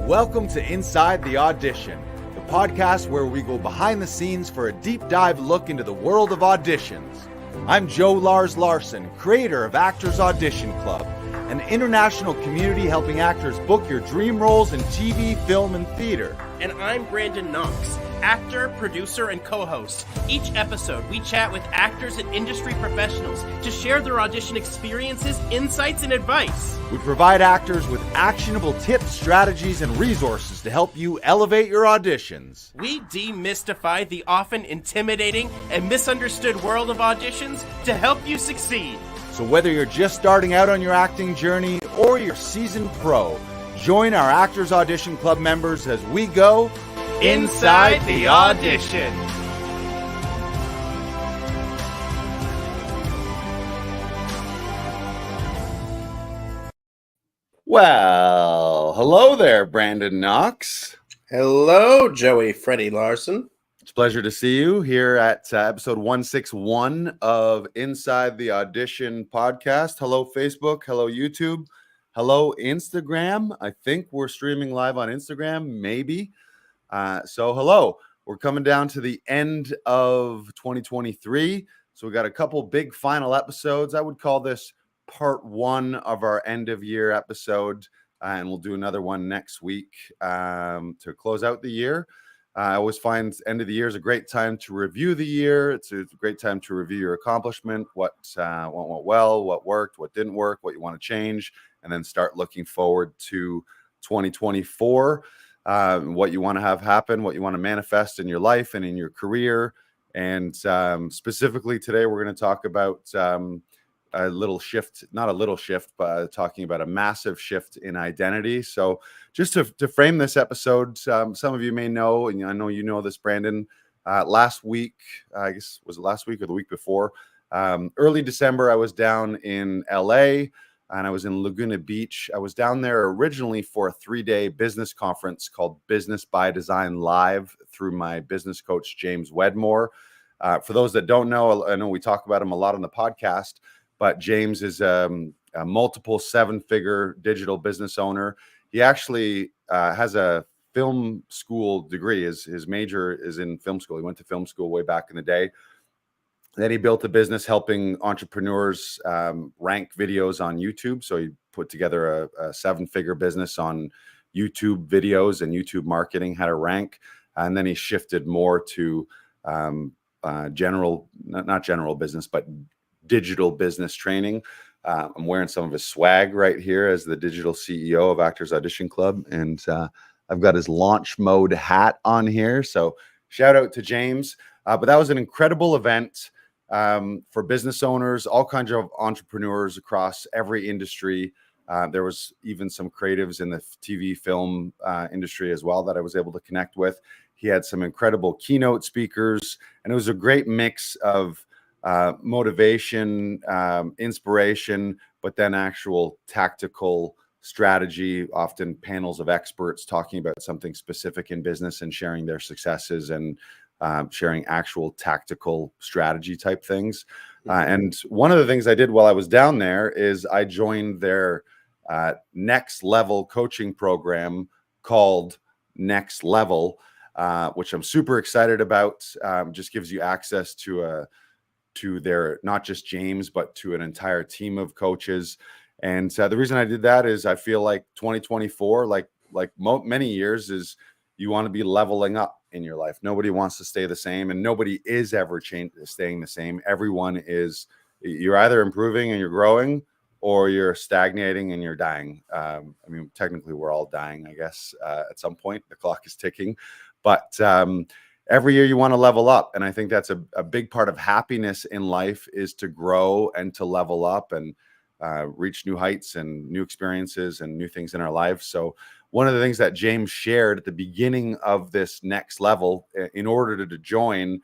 Welcome to Inside the Audition, the podcast where we go behind the scenes for a deep dive look into the world of auditions. I'm Joe Lars Larson, creator of Actors Audition Club, an international community helping actors book your dream roles in TV, film, and theater. And I'm Brandon Knox, actor, producer, and co-host. Each episode, we chat with actors and industry professionals to share their audition experiences, insights, and advice. We provide actors with actionable tips, strategies, and resources to help you elevate your auditions. We demystify the often intimidating and misunderstood world of auditions to help you succeed. So whether you're just starting out on your acting journey or you're seasoned pro, join our Actors Audition Club members as we go Inside the Audition. Well, hello there, Brandon Knox. Hello, Joey Freddie Larson. It's a pleasure to see you here at episode 161 of Inside the Audition podcast. Hello, Facebook. Hello, YouTube. Hello, Instagram. I think we're streaming live on Instagram, maybe. So hello. We're coming down to the end of 2023. So we got a couple big final episodes. I would call this part one of our end of year episode. And we'll do another one next week to close out the year. I always find end of the year is a great time to review the year. It's a great time to review your accomplishment, what went well, what worked, what didn't work, what you want to change, and then start looking forward to 2024, what you want to have happen, what you want to manifest in your life and in your career. And specifically today, we're going to talk about a little shift, not a little shift, but talking about a massive shift in identity. So just to frame this episode, some of you may know, and I know you know this, Brandon, last week, I guess, was it last week or the week before? Early December, I was down in LA and I was in Laguna Beach. I was down there originally for a 3-day business conference called Business by Design Live through my business coach, James Wedmore. For those that don't know, I know we talk about him a lot on the podcast, but James is a multiple 7-figure digital business owner. He actually has a film school degree. His major is in film school. He went to film school way back in the day. Then he built a business helping entrepreneurs rank videos on YouTube. So he put together a 7-figure business on YouTube videos and YouTube marketing, how to rank. And then he shifted more to not general business, but digital business training. I'm wearing some of his swag right here as the digital CEO of Actors Audition Club. And I've got his launch mode hat on here. So shout out to James. But that was an incredible event for business owners, all kinds of entrepreneurs across every industry. There was even some creatives in the TV film industry as well that I was able to connect with. He had some incredible keynote speakers, and it was a great mix of motivation, inspiration, but then actual tactical strategy, often panels of experts talking about something specific in business and sharing their successes and sharing actual tactical strategy type things. And one of the things I did while I was down there is I joined their next level coaching program called Next Level, which I'm super excited about. Just gives you access to their, not just James, but to an entire team of coaches. And the reason I did that is I feel like 2024, like many years, is you want to be leveling up in your life. Nobody wants to stay the same, and nobody is ever staying the same. Everyone is, you're either improving and you're growing, or you're stagnating and you're dying. I mean, technically we're all dying, I guess, at some point. The clock is ticking, but every year you want to level up. And I think that's a big part of happiness in life, is to grow and to level up and reach new heights and new experiences and new things in our lives. So one of the things that James shared at the beginning of this next level, in order to join,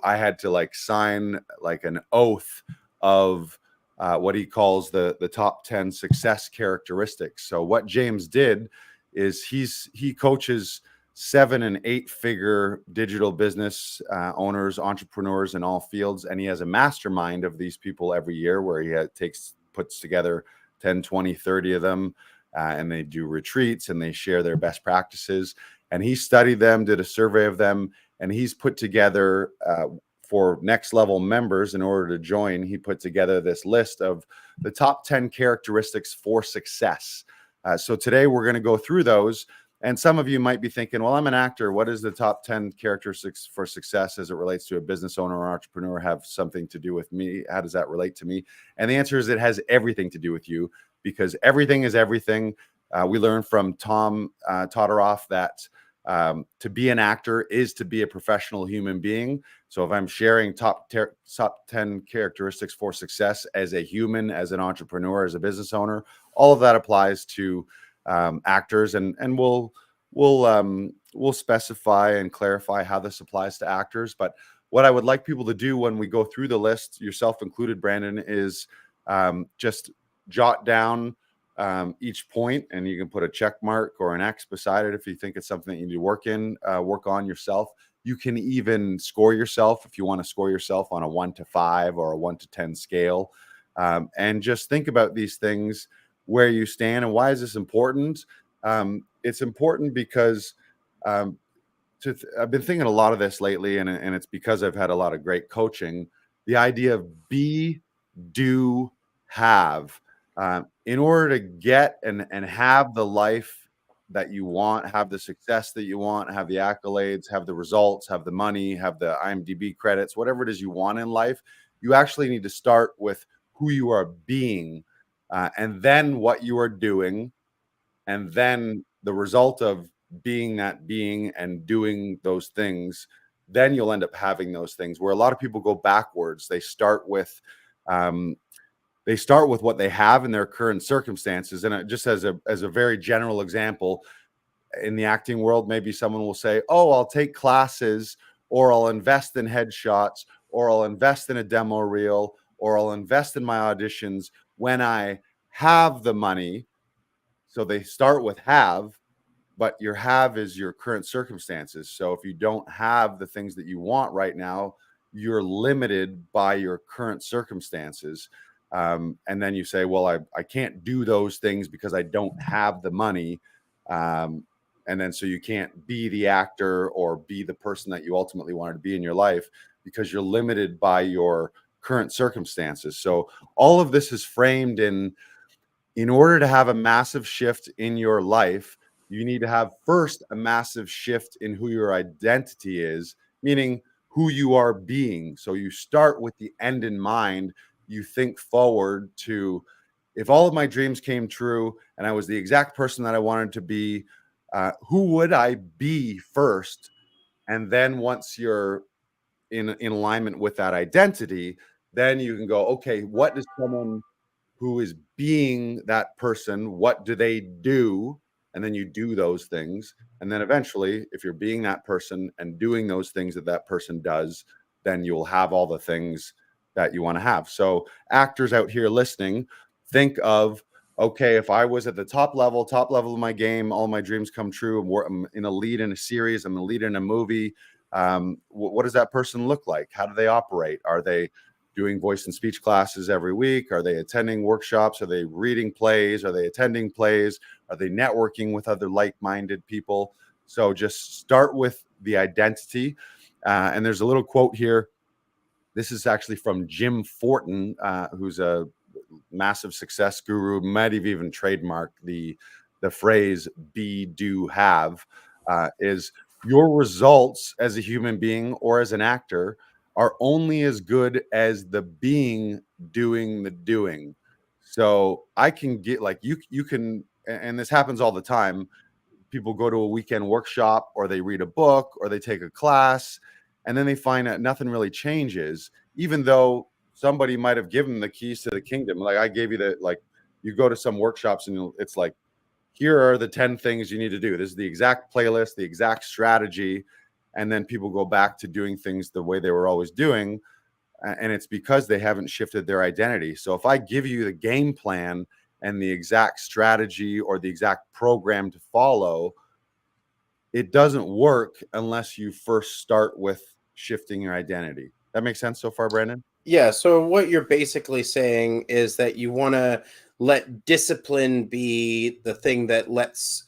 I had to sign an oath of what he calls the top 10 success characteristics. So what James did is he coaches 7- and 8-figure digital business owners, entrepreneurs in all fields. And he has a mastermind of these people every year where he puts together 10, 20, 30 of them and they do retreats and they share their best practices. And he studied them, did a survey of them, and he's put together for next level members, in order to join, he put together this list of the top 10 characteristics for success. So today we're going to go through those. And some of you might be thinking, well, I'm an actor. What is the top 10 characteristics for success as it relates to a business owner or entrepreneur have something to do with me? How does that relate to me? And the answer is it has everything to do with you, because everything is everything. We learned from Tom Todoroff that to be an actor is to be a professional human being. So if I'm sharing top 10 characteristics for success as a human, as an entrepreneur, as a business owner, all of that applies to actors, and we'll specify and clarify how this applies to actors. But what I would like people to do when we go through the list, yourself included, Brandon, is just jot down each point, and you can put a check mark or an X beside it if you think it's something that you need to work on yourself. You can even score yourself if you want to score yourself on a 1 to 5 or a 1 to 10 scale, and just think about these things, where you stand. And why is this important? It's important because I've been thinking a lot of this lately, and it's because I've had a lot of great coaching. The idea of be, do, have. In order to get and have the life that you want, have the success that you want, have the accolades, have the results, have the money, have the IMDb credits, whatever it is you want in life, you actually need to start with who you are being, and then what you are doing, and then the result of being that being and doing those things, then you'll end up having those things. Where a lot of people go backwards. They start with what they have in their current circumstances. And just as a very general example, in the acting world, maybe someone will say, oh, I'll take classes, or I'll invest in headshots, or I'll invest in a demo reel, or I'll invest in my auditions when I have the money. So they start with have, but your have is your current circumstances. So if you don't have the things that you want right now, you're limited by your current circumstances. And then you say, well, I can't do those things because I don't have the money. And then so you can't be the actor or be the person that you ultimately wanted to be in your life, because you're limited by your current circumstances. So all of this is framed in order to have a massive shift in your life, you need to have first a massive shift in who your identity is, meaning who you are being. So you start with the end in mind. You think forward to, if all of my dreams came true and I was the exact person that I wanted to be, who would I be first? And then once you're in alignment with that identity, then you can go, okay, what does someone who is being that person, what do they do? And then you do those things. And then eventually, if you're being that person and doing those things that that person does, then you'll have all the things that you want to have. So actors out here listening, think of, okay, if I was at the top level of my game, all my dreams come true, I'm in a lead in a series, I'm a lead in a movie. What does that person look like? How do they operate? Are they doing voice and speech classes every week? Are they attending workshops? Are they reading plays? Are they attending plays? Are they networking with other like-minded people? So just start with the identity. And there's a little quote here. This is actually from Jim Fortin, who's a massive success guru, might have even trademarked the phrase be, do, have, is your results as a human being or as an actor are only as good as the being doing the doing. So I can get, like, you can, and this happens all the time. People go to a weekend workshop, or they read a book, or they take a class, and then they find that nothing really changes, even though somebody might have given the keys to the kingdom. Like, I gave you you go to some workshops and it's like, here are the 10 things you need to do. This is the exact playlist, the exact strategy. And then people go back to doing things the way they were always doing. And it's because they haven't shifted their identity. So if I give you the game plan and the exact strategy or the exact program to follow, it doesn't work unless you first start with shifting your identity. That makes sense so far, Brandon? Yeah. So what you're basically saying is that you want to let discipline be the thing that lets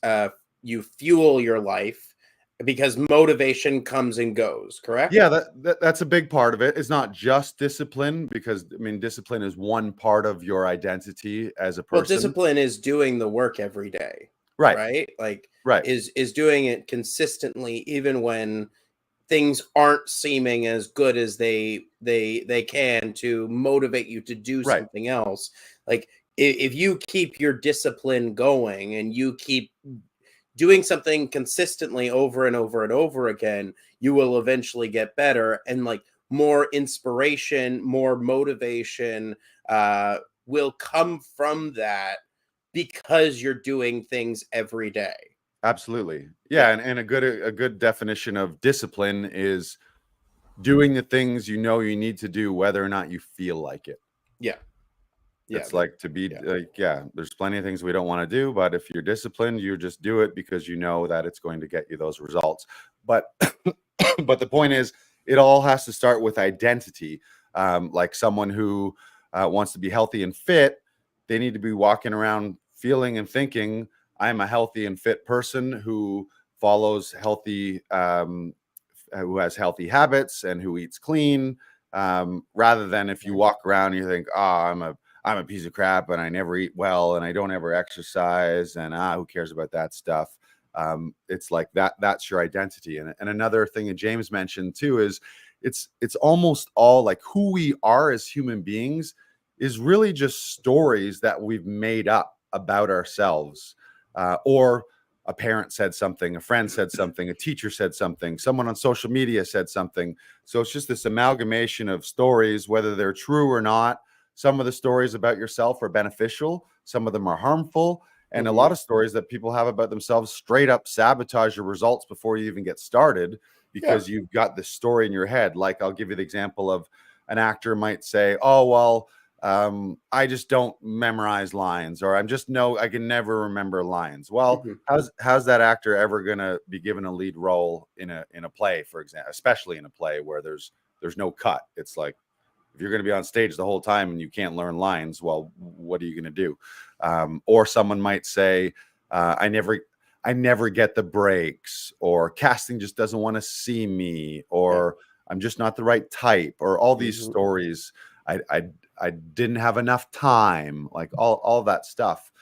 you fuel your life, because motivation comes and goes, correct? Yeah, that's a big part of it. It's not just discipline, because I mean, discipline is one part of your identity as a Well, person. discipline is doing the work every day, Right. right? Like, Right. is doing it consistently, even when things aren't seeming as good as they can, to motivate you to do Right. something else. Like, if you keep your discipline going and you keep doing something consistently over and over and over again, you will eventually get better, and like more inspiration, more motivation will come from that, because you're doing things every day. Absolutely. Yeah. Yeah, and a good definition of discipline is doing the things you know you need to do, whether or not you feel like it. Yeah. Yeah. It's like to be Yeah. like, yeah, there's plenty of things we don't want to do, but if you're disciplined, you just do it because you know that it's going to get you those results. But but the point is, it all has to start with identity. Like someone who wants to be healthy and fit, they need to be walking around feeling and thinking, I'm a healthy and fit person who follows healthy, who has healthy habits and who eats clean. Rather than if you walk around and you think, oh, I'm a piece of crap and I never eat well and I don't ever exercise and who cares about that stuff? It's like that's your identity. And another thing that James mentioned too is it's almost all like who we are as human beings is really just stories that we've made up about ourselves, or a parent said something, a friend said something, a teacher said something, someone on social media said something. So it's just this amalgamation of stories, whether they're true or not. Some of the stories about yourself are beneficial, some of them are harmful, and a lot of stories that people have about themselves straight up sabotage your results before you even get started, because you've got this story in your head. Like, I'll give you the example of an actor might say, oh, well, I just don't memorize lines, or I can never remember lines. Well, how's that actor ever gonna be given a lead role in a play, for example, especially in a play where there's no cut? It's like, if you're going to be on stage the whole time and you can't learn lines, well, what are you going to do? Or someone might say, I never get the breaks, or casting just doesn't want to see me, or I'm just not the right type, or all these stories. I didn't have enough time, like all that stuff.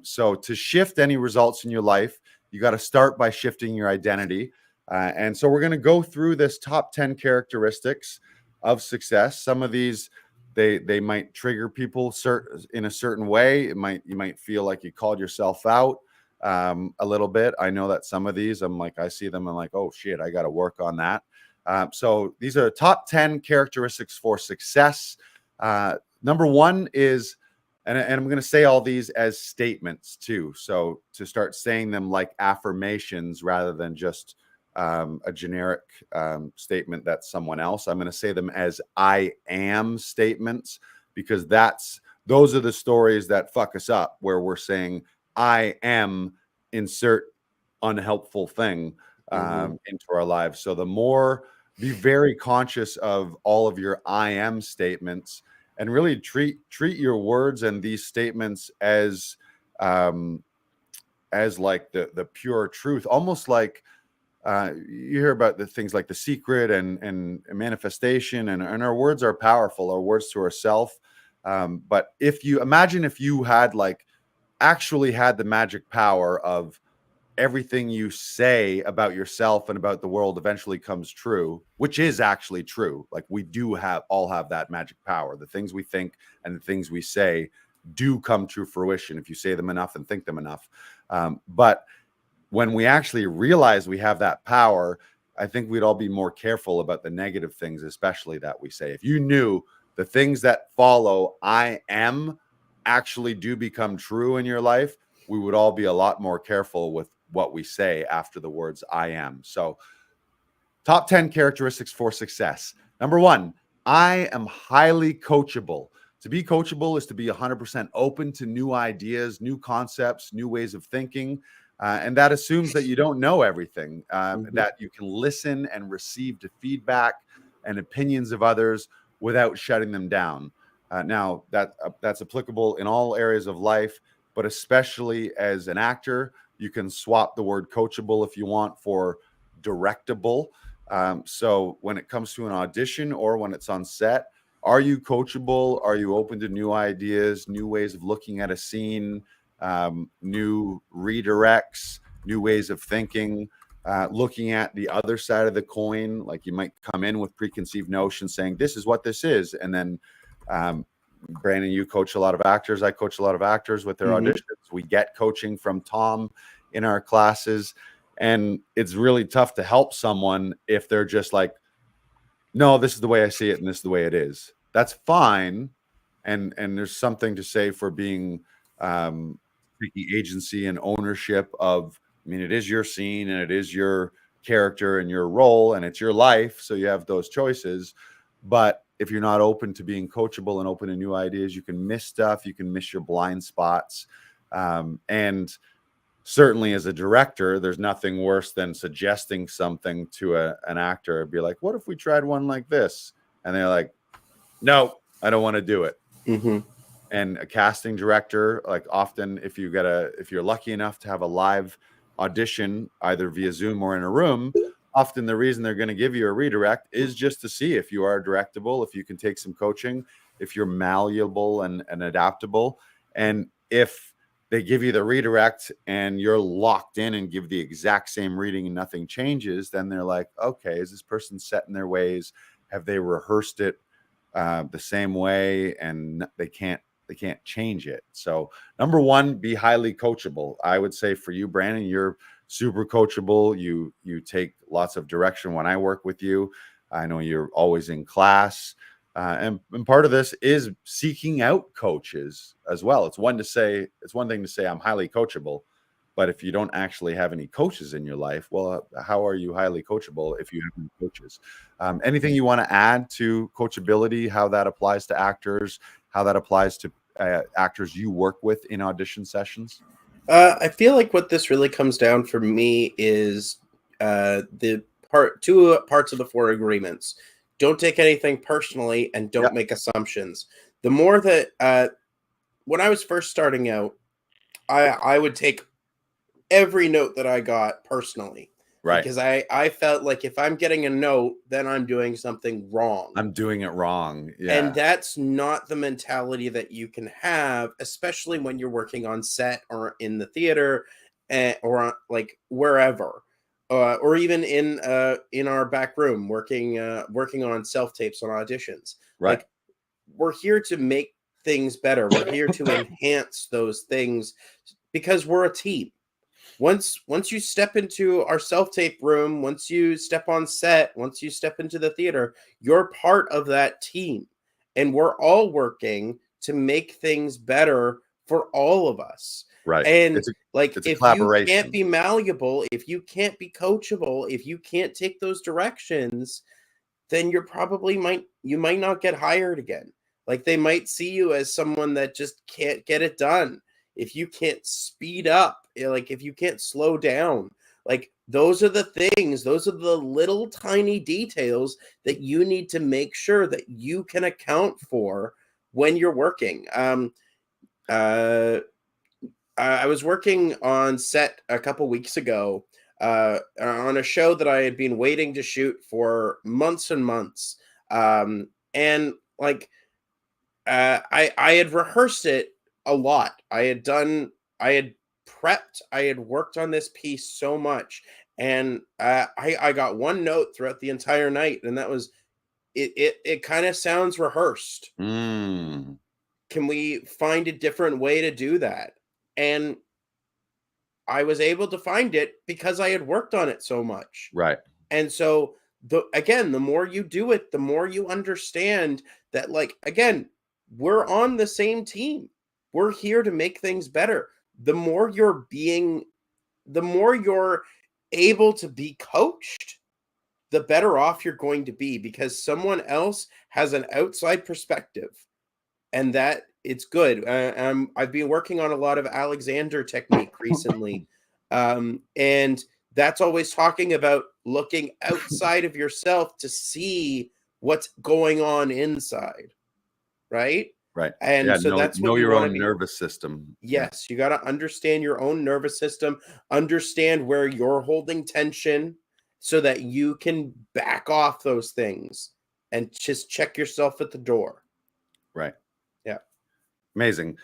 So to shift any results in your life, you got to start by shifting your identity. And so we're going to go through this top 10 characteristics of success. Some of these, they might trigger people in a certain way. You might feel like you called yourself out a little bit. I know that some of these, I see them, I'm like, oh shit, I got to work on that. So these are the top 10 characteristics for success. Number one is, and I'm going to say all these as statements too. So to start saying them like affirmations rather than just a generic statement that's someone else, I'm going to say them as I am statements, because those are the stories that fuck us up, where we're saying I am insert unhelpful thing into our lives. So the more, be very conscious of all of your I am statements, and really treat your words and these statements as like the pure truth, almost like you hear about the things like The Secret and manifestation, and our words are powerful, our words to ourselves. But if you had actually had the magic power of everything you say about yourself and about the world eventually comes true, which is actually true. Like, we do all have that magic power. The things we think and the things we say do come to fruition if you say them enough and think them enough. But when we actually realize we have that power, I think we'd all be more careful about the negative things, especially that we say. If you knew the things that follow I am actually do become true in your life, we would all be a lot more careful with what we say after the words I am. So, top 10 characteristics for success. Number one, I am highly coachable. To be coachable is to be 100% open to new ideas, new concepts, new ways of thinking. And that assumes that you don't know everything, that you can listen and receive the feedback and opinions of others without shutting them down. Now that's applicable in all areas of life, but especially as an actor, you can swap the word coachable if you want for directable. So when it comes to an audition or when it's on set, are you coachable? Are you open to new ideas, new ways of looking at a scene, new redirects, new ways of thinking, looking at the other side of the coin? Like you might come in with preconceived notions saying, this is what this is. And then Brandon, you coach a lot of actors. I coach a lot of actors with their auditions. We get coaching from Tom in our classes. And it's really tough to help someone if they're just like, no, this is the way I see it, and this is the way it is. That's fine. And there's something to say for being taking agency and ownership of, I mean, it is your scene and it is your character and your role and it's your life. So you have those choices. But if you're not open to being coachable and open to new ideas, you can miss stuff. You can miss your blind spots. And certainly as a director, there's nothing worse than suggesting something to an actor. Be like, what if we tried one like this? And they're like, no, I don't want to do it. And a casting director, like often if you're lucky enough to have a live audition, either via Zoom or in a room, often the reason they're going to give you a redirect is just to see if you are directable, if you can take some coaching, if you're malleable and adaptable. And if they give you the redirect and you're locked in and give the exact same reading and nothing changes, then they're like, okay, is this person set in their ways? Have they rehearsed it the same way? And they can't change it. So number one, be highly coachable. I would say for you, Brandon, you're super coachable. You take lots of direction when I work with you. I know you're always in class. And part of this is seeking out coaches as well. It's one thing to say I'm highly coachable, but if you don't actually have any coaches in your life, well, how are you highly coachable if you have any coaches? Anything you want to add to coachability, how that applies to actors, how that applies to actors you work with in audition sessions? I feel like what this really comes down for me is two parts of the 4 agreements. Don't take anything personally and don't make assumptions. The more that when I was first starting out, I would take every note that I got personally. Right. Because I felt like if I'm getting a note, then I'm doing something wrong. I'm doing it wrong. Yeah. And that's not the mentality that you can have, especially when you're working on set or in the theater or like wherever. Or even in our back room working on self-tapes on auditions. Right. Like we're here to make things better. We're here to enhance those things because we're a team. Once you step into our self-tape room, once you step on set, once you step into the theater, you're part of that team. And we're all working to make things better for all of us. Right. And it's if you can't be malleable, if you can't be coachable, if you can't take those directions, then you might not get hired again. Like they might see you as someone that just can't get it done. If you can't speed up, like if you can't slow down, like those are the things, those are the little tiny details that you need to make sure that you can account for when you're working. I was working on set a couple weeks ago on a show that I had been waiting to shoot for months and months. And like I had rehearsed it a lot. I had prepped, I had worked on this piece so much. And I got one note throughout the entire night, and that was, it kind of sounds rehearsed. Can we find a different way to do that? And I was able to find it because I had worked on it so much. Right. And so the more you do it, the more you understand that, like, again, we're on the same team. We're here to make things better. The more you're able to be coached, the better off you're going to be, because someone else has an outside perspective, and that it's good. I've been working on a lot of Alexander technique recently. And that's always talking about looking outside of yourself to see what's going on inside. Right. Right. And Yeah. so Know that's what you your want to own be. nervous system. Yeah. Yes, you got to understand your own nervous system, understand where you're holding tension so that you can back off those things and just check yourself at the door. Right. Yeah. Amazing.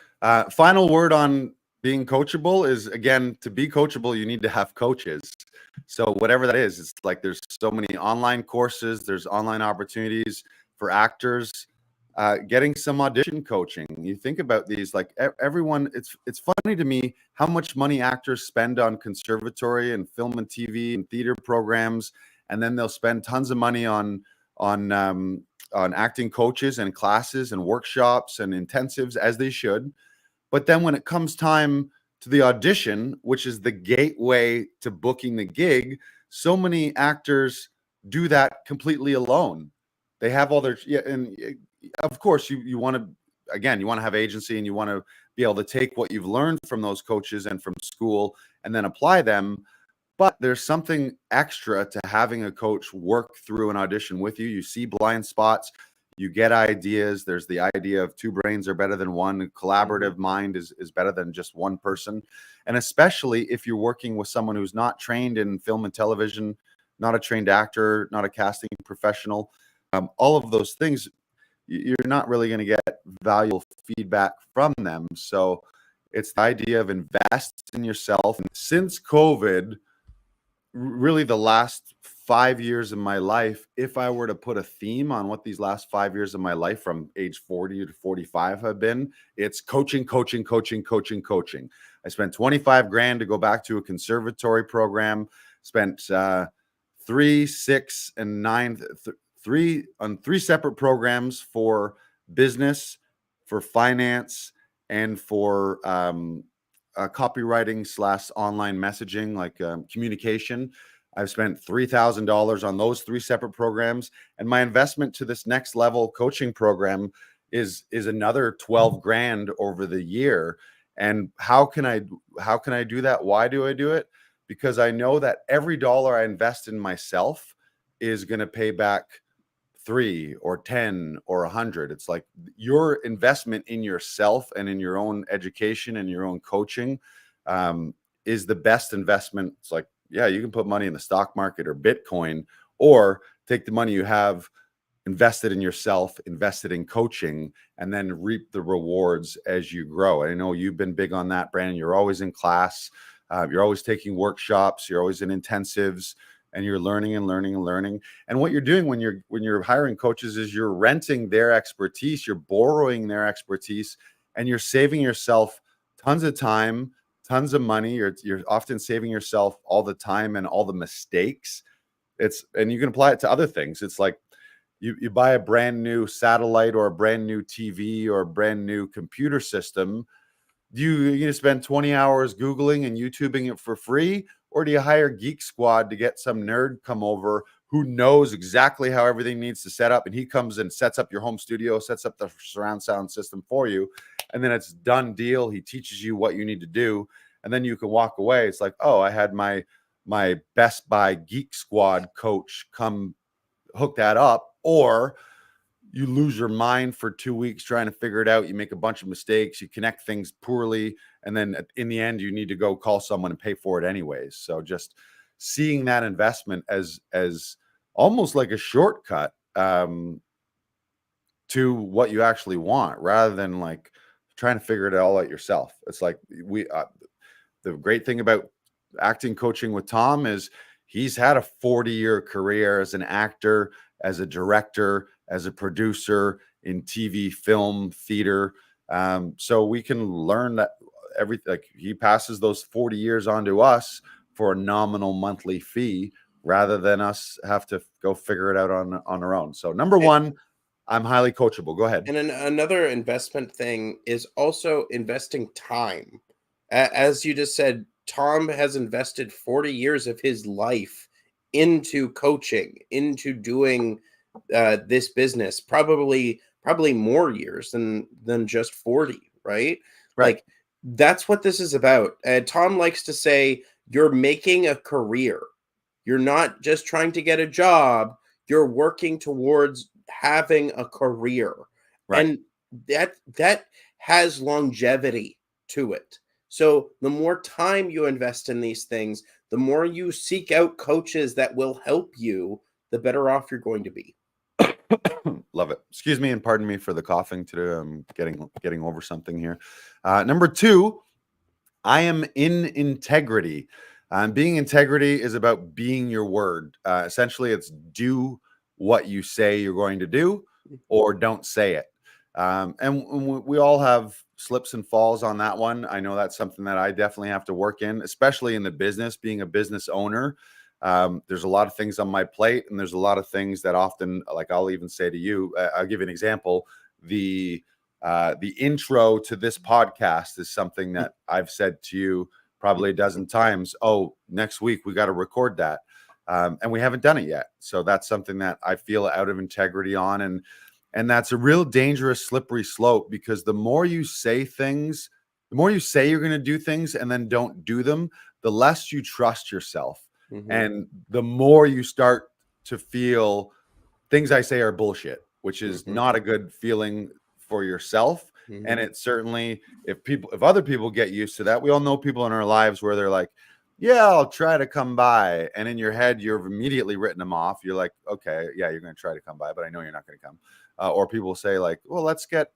Final word on being coachable is, again, to be coachable, you need to have coaches. So whatever that is, it's like there's so many online courses, there's online opportunities for actors. Getting some audition coaching. You think about these, like everyone. It's funny to me how much money actors spend on conservatory and film and TV and theater programs, and then they'll spend tons of money on acting coaches and classes and workshops and intensives, as they should. But then when it comes time to the audition, which is the gateway to booking the gig, so many actors do that completely alone. They have all their, yeah, and of course you want to, again, you want to have agency and you want to be able to take what you've learned from those coaches and from school and then apply them. But there's something extra to having a coach work through an audition with you. You see blind spots, you get ideas. There's the idea of two brains are better than one. A collaborative mind is better than just one person. And especially if you're working with someone who's not trained in film and television, not a trained actor, not a casting professional, all of those things, you're not really going to get valuable feedback from them. So it's the idea of invest in yourself. And since COVID, really the last 5 years of my life, if I were to put a theme on what these last 5 years of my life from age 40 to 45 have been, it's coaching, coaching, coaching, coaching, coaching. I spent 25 grand to go back to a conservatory program, spent 3, 6, and 9, three separate programs for business, for finance, and for copywriting / online messaging, like communication. I've spent $3,000 on those 3 separate programs, and my investment to this next level coaching program is another 12 grand over the year. And how can I do that? Why do I do it? Because I know that every dollar I invest in myself is going to pay back 3 or 10 or 100. It's like your investment in yourself and in your own education and your own coaching is the best investment. It's like, yeah, you can put money in the stock market or Bitcoin, or take the money you have invested in yourself, invested in coaching, and then reap the rewards as you grow. I know you've been big on that, Brandon. You're always in class. You're always taking workshops. You're always in intensives, and you're learning and learning and learning. And what you're doing when you're hiring coaches is you're renting their expertise, you're borrowing their expertise, and you're saving yourself tons of time, tons of money. You're often saving yourself all the time and all the mistakes. And you can apply it to other things. It's like you buy a brand new satellite or a brand new TV or a brand new computer system. You're going to spend 20 hours Googling and YouTubing it for free? Or do you hire Geek Squad to get some nerd come over who knows exactly how everything needs to set up, and he comes and sets up your home studio, sets up the surround sound system for you, and then it's done deal. He teaches you what you need to do, and then you can walk away. It's like, oh, I had my Best Buy Geek Squad coach come hook that up. Or you lose your mind for 2 weeks trying to figure it out. You make a bunch of mistakes, you connect things poorly, and then in the end, you need to go call someone and pay for it anyways. So just seeing that investment as almost like a shortcut to what you actually want, rather than like trying to figure it all out yourself. It's like the great thing about acting coaching with Tom is he's had a 40-year career as an actor, as a director, as a producer in TV, film, theater. So we can learn that everything. Like, he passes those 40 years on to us for a nominal monthly fee, rather than us have to go figure it out on our own. So number one, I'm highly coachable. Go ahead. And then another investment thing is also investing time. As you just said, Tom has invested 40 years of his life into coaching, into doing this business, probably more years than just 40, right? Right. Like, that's what this is about. Tom likes to say, you're making a career. You're not just trying to get a job. You're working towards having a career. Right. And that has longevity to it. So the more time you invest in these things, the more you seek out coaches that will help you, the better off you're going to be. Love it. Excuse me and pardon me for the coughing today. I'm getting over something here. Number 2, I am in integrity. Being integrity is about being your word. Essentially, it's do what you say you're going to do or don't say it. And we all have slips and falls on that one. I know that's something that I definitely have to work in, especially in the business, being a business owner. There's a lot of things on my plate, and there's a lot of things that often, like I'll even say to you, I'll give you an example. The intro to this podcast is something that I've said to you probably a dozen times. Oh, next week we got to record that. And we haven't done it yet. So that's something that I feel out of integrity on. And that's a real dangerous, slippery slope, because the more you say things, the more you say you're going to do things and then don't do them, the less you trust yourself. Mhm. And the more you start to feel things I say are bullshit, which is not a good feeling for yourself. And it's certainly, if other people get used to that, we all know people in our lives where they're like, yeah, I'll try to come by. And in your head, you've immediately written them off. You're like, okay, yeah, you're going to try to come by, but I know you're not going to come. Or people say like, well, let's get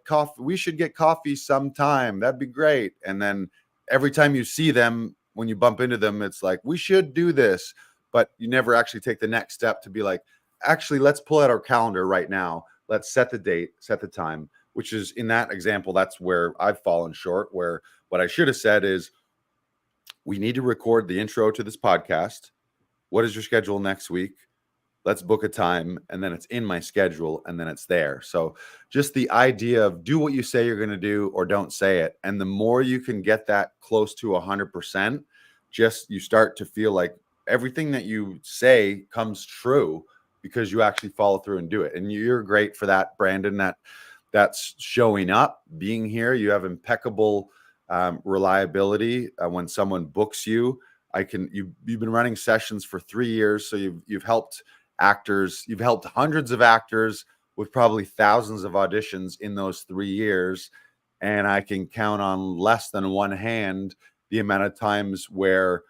coffee. We should get coffee sometime. That'd be great. And then every time you see them, when you bump into them, it's like, we should do this, but you never actually take the next step to be like, actually, let's pull out our calendar right now. Let's set the date, set the time, which is, in that example, that's where I've fallen short, where what I should have said is, we need to record the intro to this podcast. What is your schedule next week? Let's book a time, and then it's in my schedule, and then it's there. So just the idea of do what you say you're going to do or don't say it. And the more you can get that close to 100%, just you start to feel like everything that you say comes true because you actually follow through and do it. And you're great for that, Brandon. That's showing up, being here. You have impeccable reliability when someone books you. You've been running sessions for 3 years, so you've helped actors. You've helped hundreds of actors with probably thousands of auditions in those 3 years, and I can count on less than one hand the amount of times where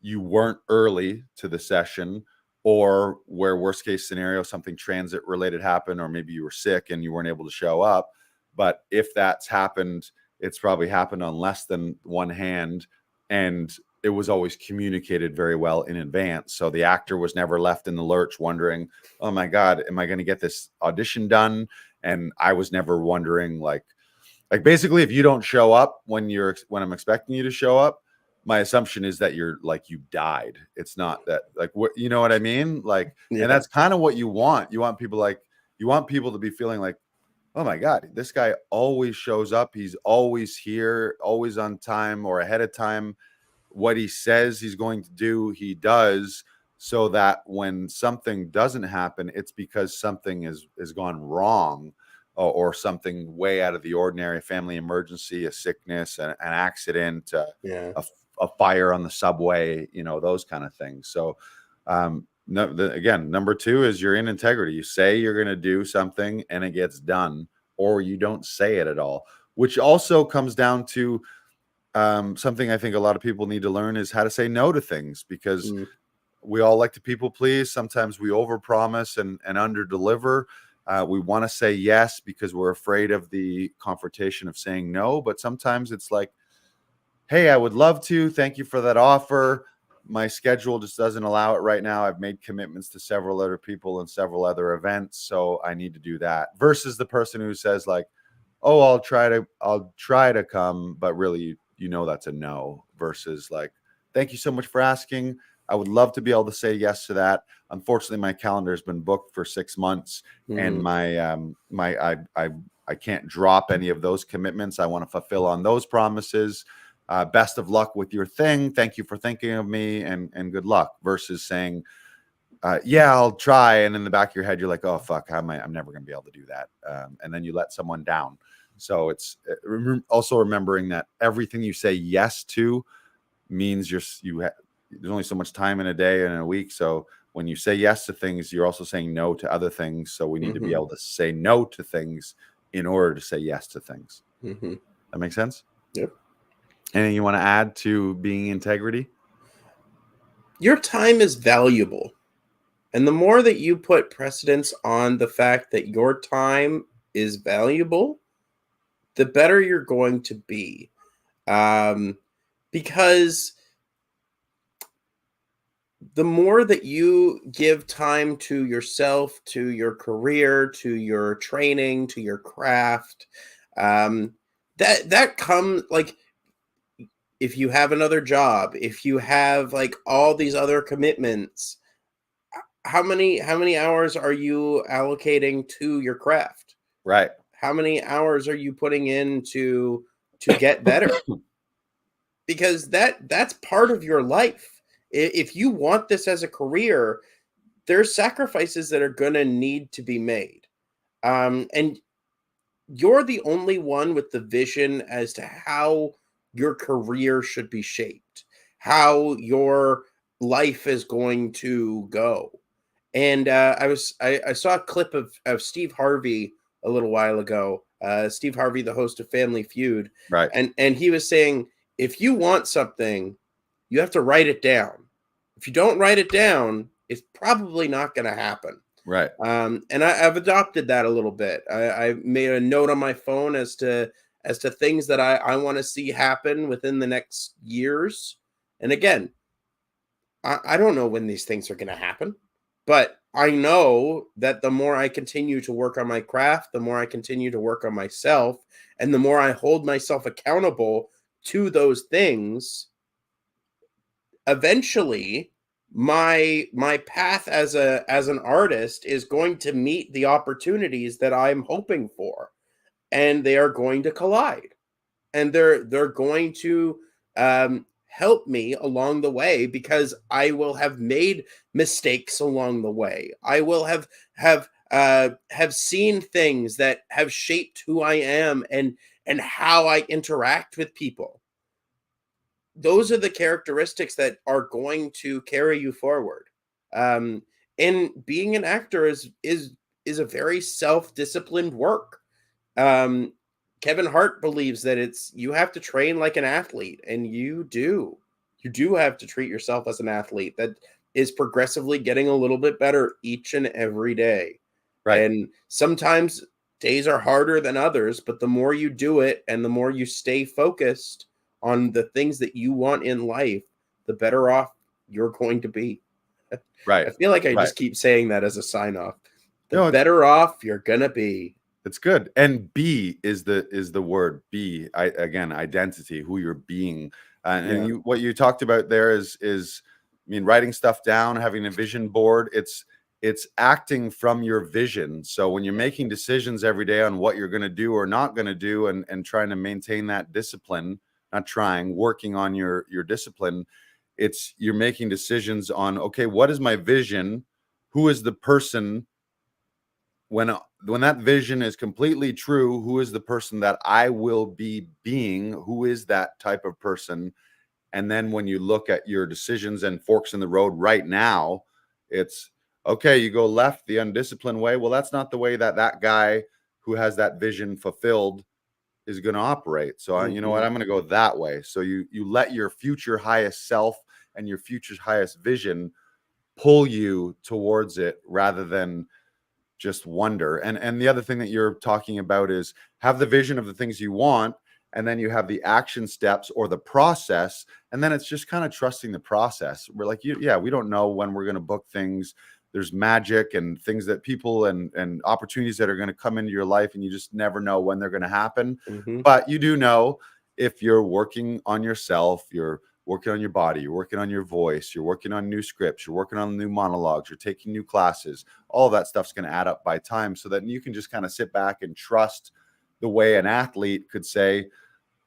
you weren't early to the session, or where worst case scenario, something transit related happened, or maybe you were sick and you weren't able to show up. But if that's happened, it's probably happened on less than one hand, and it was always communicated very well in advance. So the actor was never left in the lurch wondering, oh my God, am I going to get this audition done? And I was never wondering, like basically, if you don't show up when I'm expecting you to show up, my assumption is that you died. It's not that, like, what, you know what I mean? Like, Yeah. and that's kind of what you want. You want people to be feeling like, oh my God, this guy always shows up. He's always here, always on time or ahead of time. What he says he's going to do, he does, so that when something doesn't happen, it's because something has gone wrong, or something way out of the ordinary, a family emergency, a sickness, an accident, a fire on the subway, those kind of things. So again, number 2 is you're in integrity. You say you're going to do something and it gets done, or you don't say it at all, which also comes down to something I think a lot of people need to learn is how to say no to things, because we all like to people please. Sometimes we overpromise and underdeliver. We want to say yes because we're afraid of the confrontation of saying no. But sometimes it's like, hey, I would love to. Thank you for that offer. My schedule just doesn't allow it right now. I've made commitments to several other people and several other events, so I need to do that. Versus the person who says like, oh, I'll try to come, but really, that's a no. Versus like, thank you so much for asking. I would love to be able to say yes to that. Unfortunately, my calendar has been booked for 6 months, and I can't drop any of those commitments. I want to fulfill on those promises. Best of luck with your thing. Thank you for thinking of me, and good luck. Versus saying, yeah, I'll try, and in the back of your head, you're like, oh fuck, I'm never going to be able to do that, and then you let someone down. So it's also remembering that everything you say yes to means there's only so much time in a day and a week. So when you say yes to things, you're also saying no to other things. So we need to be able to say no to things in order to say yes to things. Mm-hmm. That makes sense? Yep. Anything you want to add to being integrity? Your time is valuable. And the more that you put precedence on the fact that your time is valuable, the better you're going to be. Because the more that you give time to yourself, to your career, to your training, to your craft, that comes like, if you have another job, if you have like all these other commitments, how many hours are you allocating to your craft? Right. How many hours are you putting in to get better? Because that's part of your life. If you want this as a career, there's sacrifices that are going to need to be made. And you're the only one with the vision as to how your career should be shaped, how your life is going to go. And I saw a clip of Steve Harvey a little while ago. Steve Harvey, the host of Family Feud, Right. and he was saying, if you want something, you have to write it down. If you don't write it down, it's probably not going to happen. Right. And I've adopted that a little bit. I made a note on my phone as to things that I want to see happen within the next years. And again, I don't know when these things are going to happen, but I know that the more I continue to work on my craft, the more I continue to work on myself, and the more I hold myself accountable to those things, eventually my path as an artist is going to meet the opportunities that I'm hoping for, and they are going to collide, and they're going to help me along the way, because I will have made mistakes along the way. I will have seen things that have shaped who I am and how I interact with people. Those are the characteristics that are going to carry you forward. Um, and being an actor is a very self-disciplined work. Um, Kevin Hart believes that you have to train like an athlete, and you do. You do have to treat yourself as an athlete that is progressively getting a little bit better each and every day. Right. And sometimes days are harder than others, but the more you do it and the more you stay focused on the things that you want in life, the better off you're going to be. Right. I feel like I Right. just keep saying that as a sign off. The No, better off you're gonna be. it's good. And be is the word. Be, again, identity, who you're being. And Yeah. what you talked about there is I mean, writing stuff down, having a vision board. It's acting from your vision. So when you're making decisions every day on what you're going to do or not going to do, and trying to maintain that discipline, not trying, working on your discipline, you're making decisions on, okay, what is my vision? Who is the person when that vision is completely true? Who is the person that I will be being? Who is that type of person? And then when you look at your decisions and forks in the road right now, it's okay, you go left the undisciplined way. Well, that's not the way that guy who has that vision fulfilled is going to operate. So you know what, I'm going to go that way. So you let your future highest self and your future's highest vision pull you towards it, rather than just wonder. And the other thing that you're talking about is have the vision of the things you want, and then you have the action steps or the process, and then it's just kind of trusting the process. We're like, yeah, we don't know when we're going to book things. There's magic and things that people and opportunities that are going to come into your life, and you just never know when they're going to happen. Mm-hmm. But you do know, if you're working on yourself, you're working on your body, you're working on your voice, you're working on new scripts, you're working on new monologues, you're taking new classes, all that stuff's going to add up by time, so that you can just kind of sit back and trust the way an athlete could say,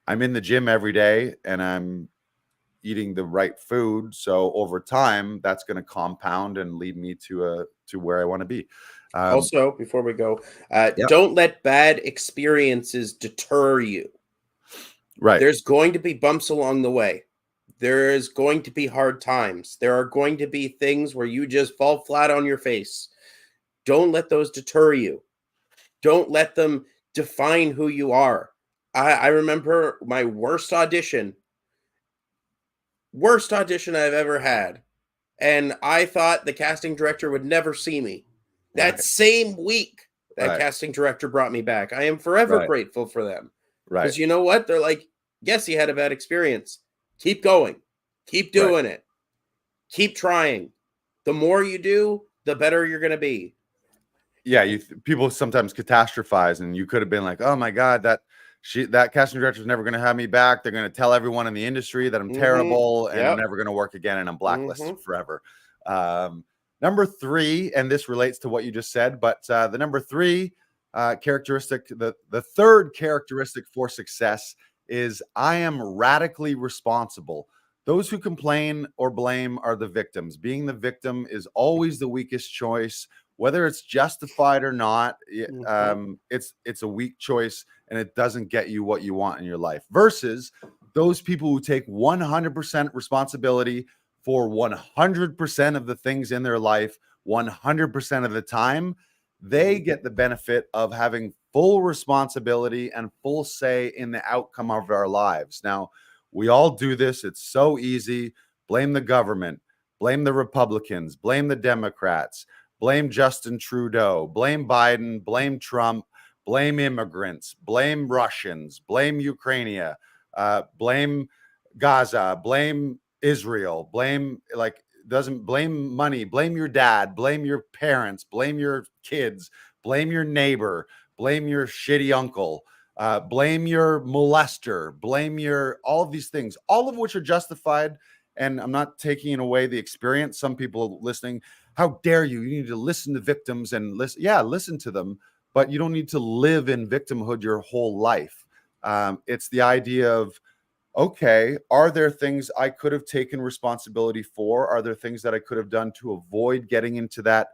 I'm in the gym every day and I'm eating the right food. So over time, that's going to compound and lead me to where I want to be. Also, before we go, Yep. don't let bad experiences deter you. Right. There's going to be bumps along the way. There is going to be hard times. There are going to be things where you just fall flat on your face. Don't let those deter you. Don't let them define who you are. I remember my worst audition I've ever had. And I thought the casting director would never see me. That Right. same week, that Right. casting director brought me back. I am forever Right. grateful for them. Right. Because you know what? They're like, yes, you had a bad experience. Keep going. Keep Right. doing it. Keep trying. The more you do, the better you're going to be. Yeah, people sometimes catastrophize, and you could have been like, "Oh my God, that casting director is never going to have me back. They're going to tell everyone in the industry that I'm terrible and I'm Yep. never going to work again, and I'm blacklisted forever." Number 3, and this relates to what you just said, but the number 3 characteristic, the third characteristic for success is I am radically responsible. Those who complain or blame are the victims. Being the victim is always the weakest choice. Whether it's justified or not, it's a weak choice, and it doesn't get you what you want in your life. Versus those people who take 100% responsibility for 100% of the things in their life, 100% of the time, they get the benefit of having full responsibility and full say in the outcome of our lives. Now, we all do this. It's so easy. Blame the government, blame the Republicans, blame the Democrats, blame Justin Trudeau, blame Biden, blame Trump, blame immigrants, blame Russians, blame Ukraine, blame Gaza, blame Israel, blame money, blame your dad, blame your parents, blame your kids, blame your neighbor, blame your shitty uncle, blame your molester, blame your all of these things, all of which are justified. And I'm not taking away the experience. Some people listening, how dare you? You need to listen to victims and listen. Yeah, listen to them, but you don't need to live in victimhood your whole life. It's the idea of, okay, are there things I could have taken responsibility for? Are there things that I could have done to avoid getting into that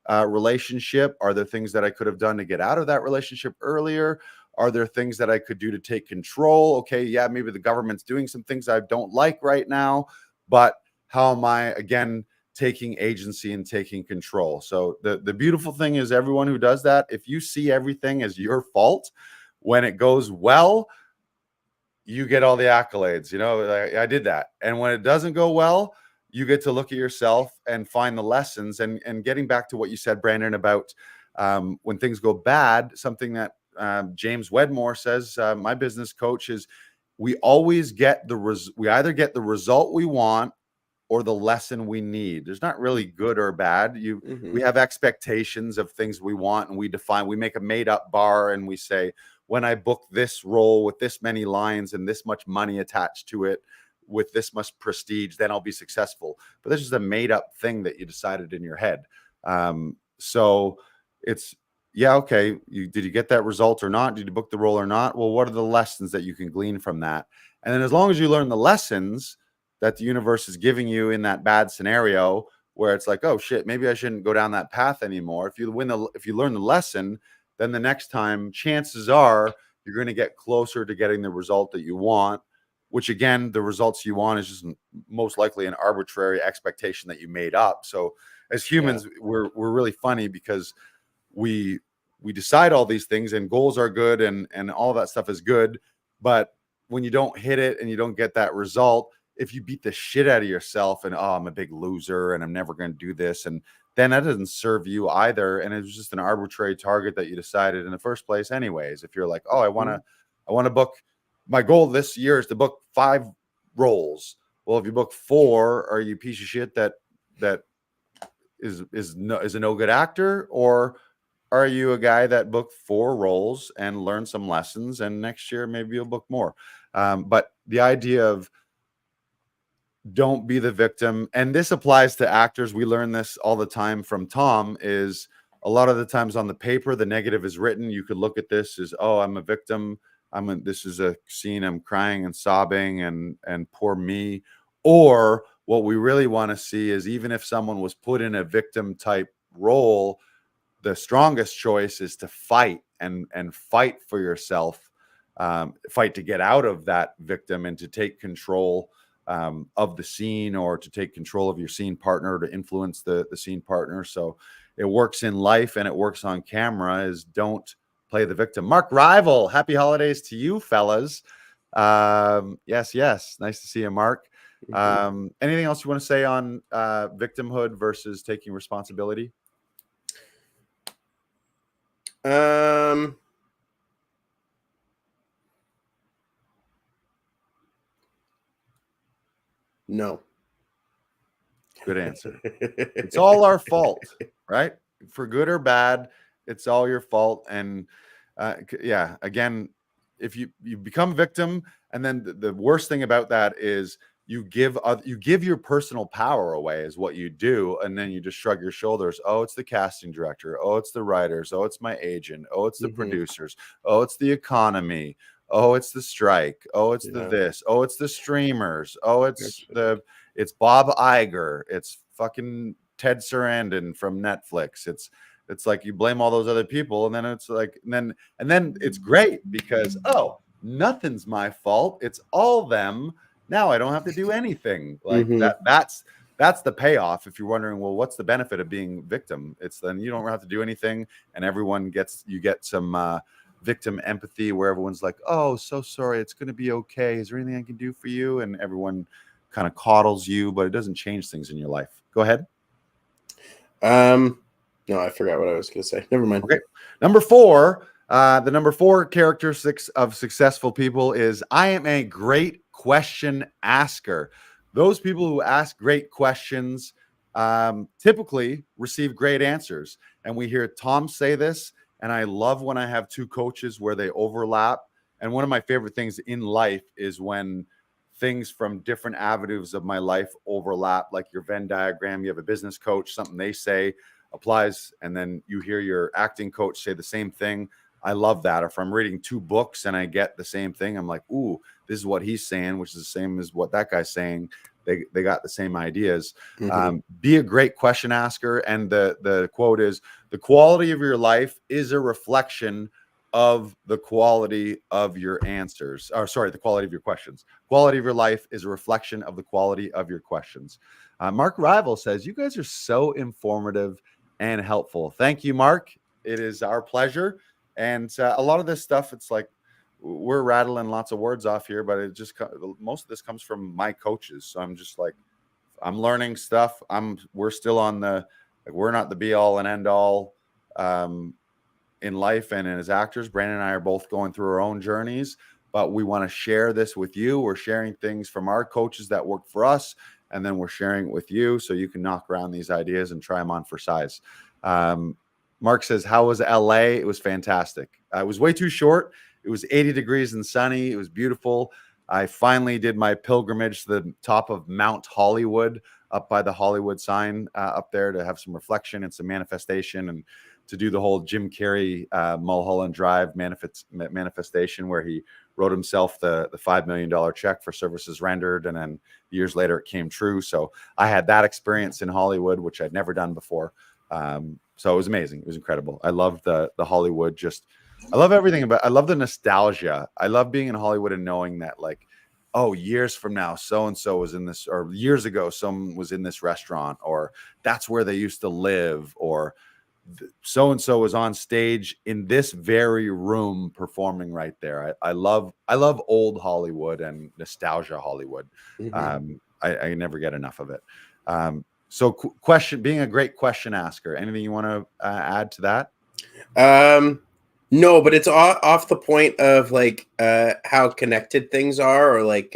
relationship? Are there things that I could have done to get out of that relationship earlier? Are there things that I could do to take control? Okay, yeah, maybe the government's doing some things I don't like right now, but how am I, again, taking agency and taking control? So the beautiful thing is, everyone who does that, if you see everything as your fault, when it goes well, you get all the accolades. You know, I did that. And when it doesn't go well, you get to look at yourself and find the lessons. And getting back to what you said, Brandon, about when things go bad, something that James Wedmore says, my business coach, is we always get we either get the result we want or the lesson we need. There's not really good or bad. We have expectations of things we want, and we make a made up bar, and we say, when I book this role with this many lines and this much money attached to it, with this much prestige, then I'll be successful. But this is a made up thing that you decided in your head. So it's, yeah, okay, did you get that result or not? Did you book the role or not? Well, what are the lessons that you can glean from that? And then as long as you learn the lessons that the universe is giving you in that bad scenario, where it's like, oh shit, maybe I shouldn't go down that path anymore. If you learn the lesson, then the next time, chances are you're going to get closer to getting the result that you want, which again, the results you want is just most likely an arbitrary expectation that you made up. So as humans, we're really funny, because we decide all these things, and goals are good, and all that stuff is good. But when you don't hit it and you don't get that result, if you beat the shit out of yourself and, oh, I'm a big loser and I'm never going to do this, and then that doesn't serve you either. And it's just an arbitrary target that you decided in the first place anyways. If you're like, oh, I want to book, my goal this year is to book 5 roles. Well, if you book 4, are you a piece of shit that is a no good actor? Or are you a guy that booked 4 roles and learned some lessons, and next year maybe you'll book more? But the idea of, don't be the victim. And this applies to actors. We learn this all the time from Tom, is a lot of the times on the paper, the negative is written. You could look at this as, oh, I'm a victim. This is a scene, I'm crying and sobbing and poor me. Or what we really want to see is, even if someone was put in a victim type role, the strongest choice is to fight and fight for yourself, fight to get out of that victim and to take control of the scene, or to take control of your scene partner, to influence the scene partner. So it works in life and it works on camera, is don't play the victim. Mark Rival, happy holidays to you, fellas. Yes. Nice to see you, Mark. Anything else you want to say on victimhood versus taking responsibility? No. Good answer. It's all our fault, right? For good or bad, it's all your fault. And yeah, again, if you become victim, and then the worst thing about that is you give your personal power away is what you do, and then you just shrug your shoulders. Oh, it's the casting director. Oh, it's the writers. Oh, it's my agent. Oh, it's the producers. Oh, it's the economy. Oh, it's the strike. Oh, it's the this. Oh, it's the streamers. Oh, it's Bob Iger. It's fucking Ted Sarandon from Netflix. It's like you blame all those other people, and then it's like, and then it's great because nothing's my fault. It's all them. Now I don't have to do anything. Like that's the payoff. If you're wondering, well, what's the benefit of being victim? It's then you don't have to do anything, and you get some victim empathy where everyone's like, oh, so sorry, it's going to be okay. Is there anything I can do for you? And everyone kind of coddles you, but it doesn't change things in your life. Go ahead. No, I forgot what I was going to say. Never mind. Okay. Number 4, the number 4 characteristic of successful people is I am a great question asker. Those people who ask great questions typically receive great answers. And we hear Tom say this, and I love when I have 2 coaches where they overlap. And one of my favorite things in life is when things from different avenues of my life overlap, like your Venn diagram. You have a business coach, something they say applies, and then you hear your acting coach say the same thing. I love that. Or if I'm reading 2 books and I get the same thing, I'm like, ooh, this is what he's saying, which is the same as what that guy's saying. They got the same ideas. Be a great question asker. And the quote is, the quality of your life is a reflection of the quality of your answers. Or sorry, the quality of your questions. Quality of your life is a reflection of the quality of your questions. Mark Rival says, you guys are so informative and helpful. Thank you, Mark. It is our pleasure. And a lot of this stuff, it's like we're rattling lots of words off here, but it just most of this comes from my coaches. So I'm just like, I'm learning stuff. We're still on we're not the be all and end all in life and as actors. Brandon and I are both going through our own journeys, but we want to share this with you. We're sharing things from our coaches that work for us, and then we're sharing it with you so you can knock around these ideas and try them on for size. Mark says, how was LA? It was fantastic. It was way too short. It was 80 degrees and sunny. It was beautiful. I finally did my pilgrimage to the top of Mount Hollywood, up by the Hollywood sign up there, to have some reflection and some manifestation, and to do the whole Jim Carrey Mulholland Drive manifestation where he wrote himself the $5 million check for services rendered. And then years later, it came true. So I had that experience in Hollywood, which I'd never done before. So it was amazing. It was incredible. I love the Hollywood. I love everything about. I love the nostalgia. I love being in Hollywood and knowing that, like, oh, years from now, so and so was in this, or years ago, someone was in this restaurant, or that's where they used to live, or so and so was on stage in this very room performing right there. I love old Hollywood and nostalgia Hollywood. I never get enough of it. So being a great question asker, anything you want to add to that? No, but it's off the point of like how connected things are, or like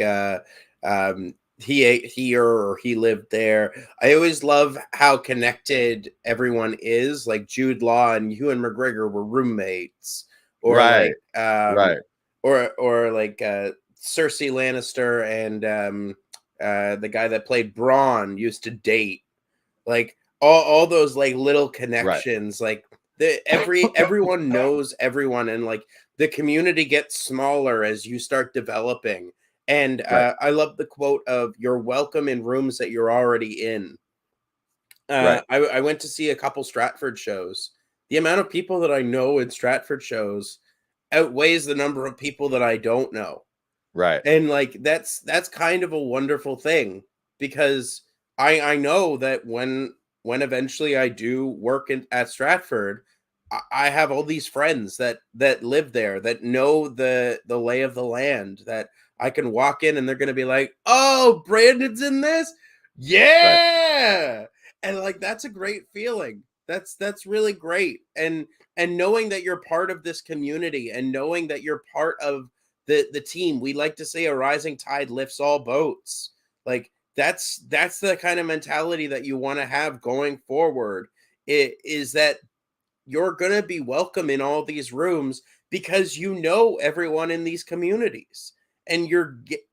he ate here or he lived there. I always love how connected everyone is. Like Jude Law and Ewan McGregor were roommates, or right, like or like Cersei Lannister and the guy that played Bronn used to date. Like all those like little connections, right. Like everyone knows everyone, and like the community gets smaller as you start developing. And right. I love the quote of "You're welcome in rooms that you're already in." Right. I went to see a couple Stratford shows. The amount of people that I know in Stratford shows outweighs the number of people that I don't know. Right. And like that's kind of a wonderful thing, because I know that when eventually I do work at Stratford, I have all these friends that live there, that know the lay of the land, that I can walk in and they're gonna be like, "Oh, Brandon's in this? Right. Yeah!" And like that's a great feeling. That's really great. And knowing that you're part of this community and knowing that you're part of the team. We like to say a rising tide lifts all boats. Like that's the kind of mentality that you want to have going forward. It is that you're going to be welcome in all these rooms because you know everyone in these communities, and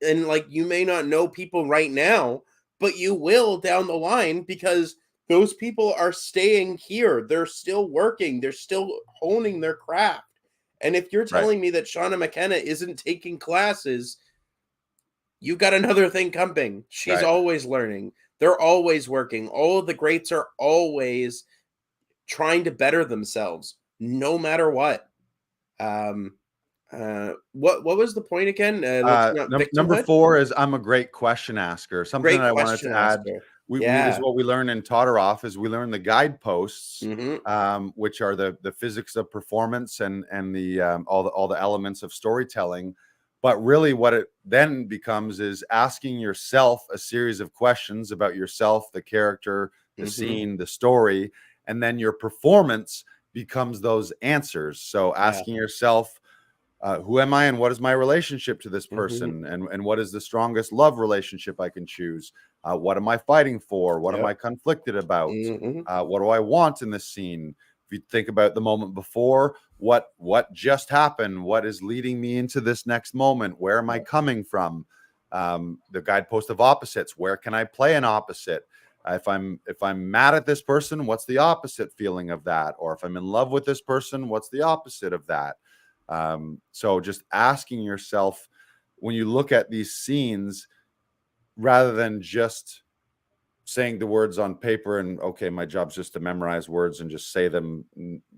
and like you may not know people right now, but you will down the line, because those people are staying here, they're still working, they're still honing their craft. And if you're Right. telling me that Shauna McKenna isn't taking classes, you got another thing coming. She's Right. always learning, they're always working, all of the greats are always trying to better themselves no matter what. Um, what was the point again? Let's not Number victimhood. 4 is I'm a great question asker. Something Great that I wanted question to add. asker. We is Yeah. what we learn in Todoroff is we learn the guideposts, Hmm. which are the physics of performance and the all the elements of storytelling. But really, what it then becomes is asking yourself a series of questions about yourself, the character, the Hmm. scene, the story, and then your performance becomes those answers. So Yeah. asking yourself, who am I and what is my relationship to this Hmm. person, and what is the strongest love relationship I can choose? What am I fighting for? What am Yep. I conflicted about? Hmm. What do I want in this scene? If you think about the moment before, what just happened? What is leading me into this next moment? Where am I coming from? The guidepost of opposites. Where can I play an opposite? If I'm mad at this person, what's the opposite feeling of that? Or if I'm in love with this person, what's the opposite of that? So just asking yourself when you look at these scenes, rather than just saying the words on paper and okay, my job's just to memorize words and just say them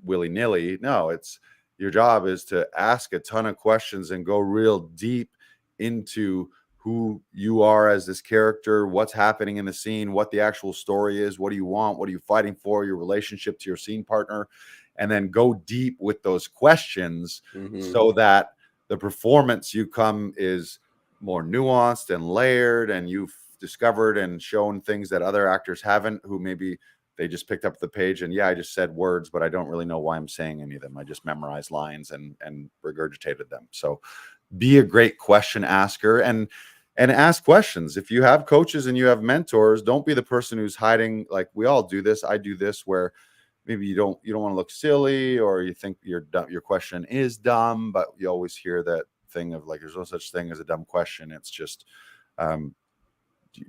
willy-nilly. No, it's your job is to ask a ton of questions and go real deep into who you are as this character, what's happening in the scene, what the actual story is, what do you want, what are you fighting for, your relationship to your scene partner, and then go deep with those questions Hmm. so that the performance you come is more nuanced and layered, and you've discovered and shown things that other actors haven't, who maybe they just picked up the page and I just said words, but I don't really know why I'm saying any of them. I just memorized lines and regurgitated them. So be a great question asker and ask questions. If you have coaches and you have mentors, don't be the person who's hiding. Like we all do this. I do this where maybe you don't want to look silly, or you think your question is dumb, but you always hear that thing of like there's no such thing as a dumb question. It's just um,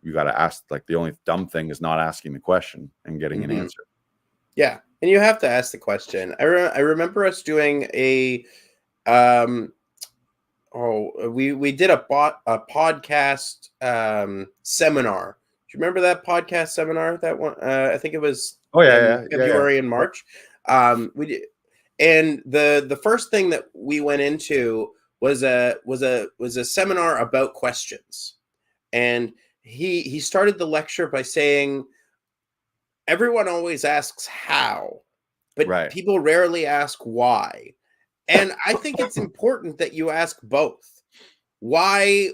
you got to ask. Like the only dumb thing is not asking the question and getting an Hmm. answer. Yeah, and you have to ask the question. I remember us doing a um we did a podcast seminar. Do you remember that podcast seminar? That one, I think it was Oh in yeah. February and Yep. March. We did, and the first thing that we went into was a seminar about questions. And he started the lecture by saying, everyone always asks how, but Right. people rarely ask why. And I think it's important that you ask both. Why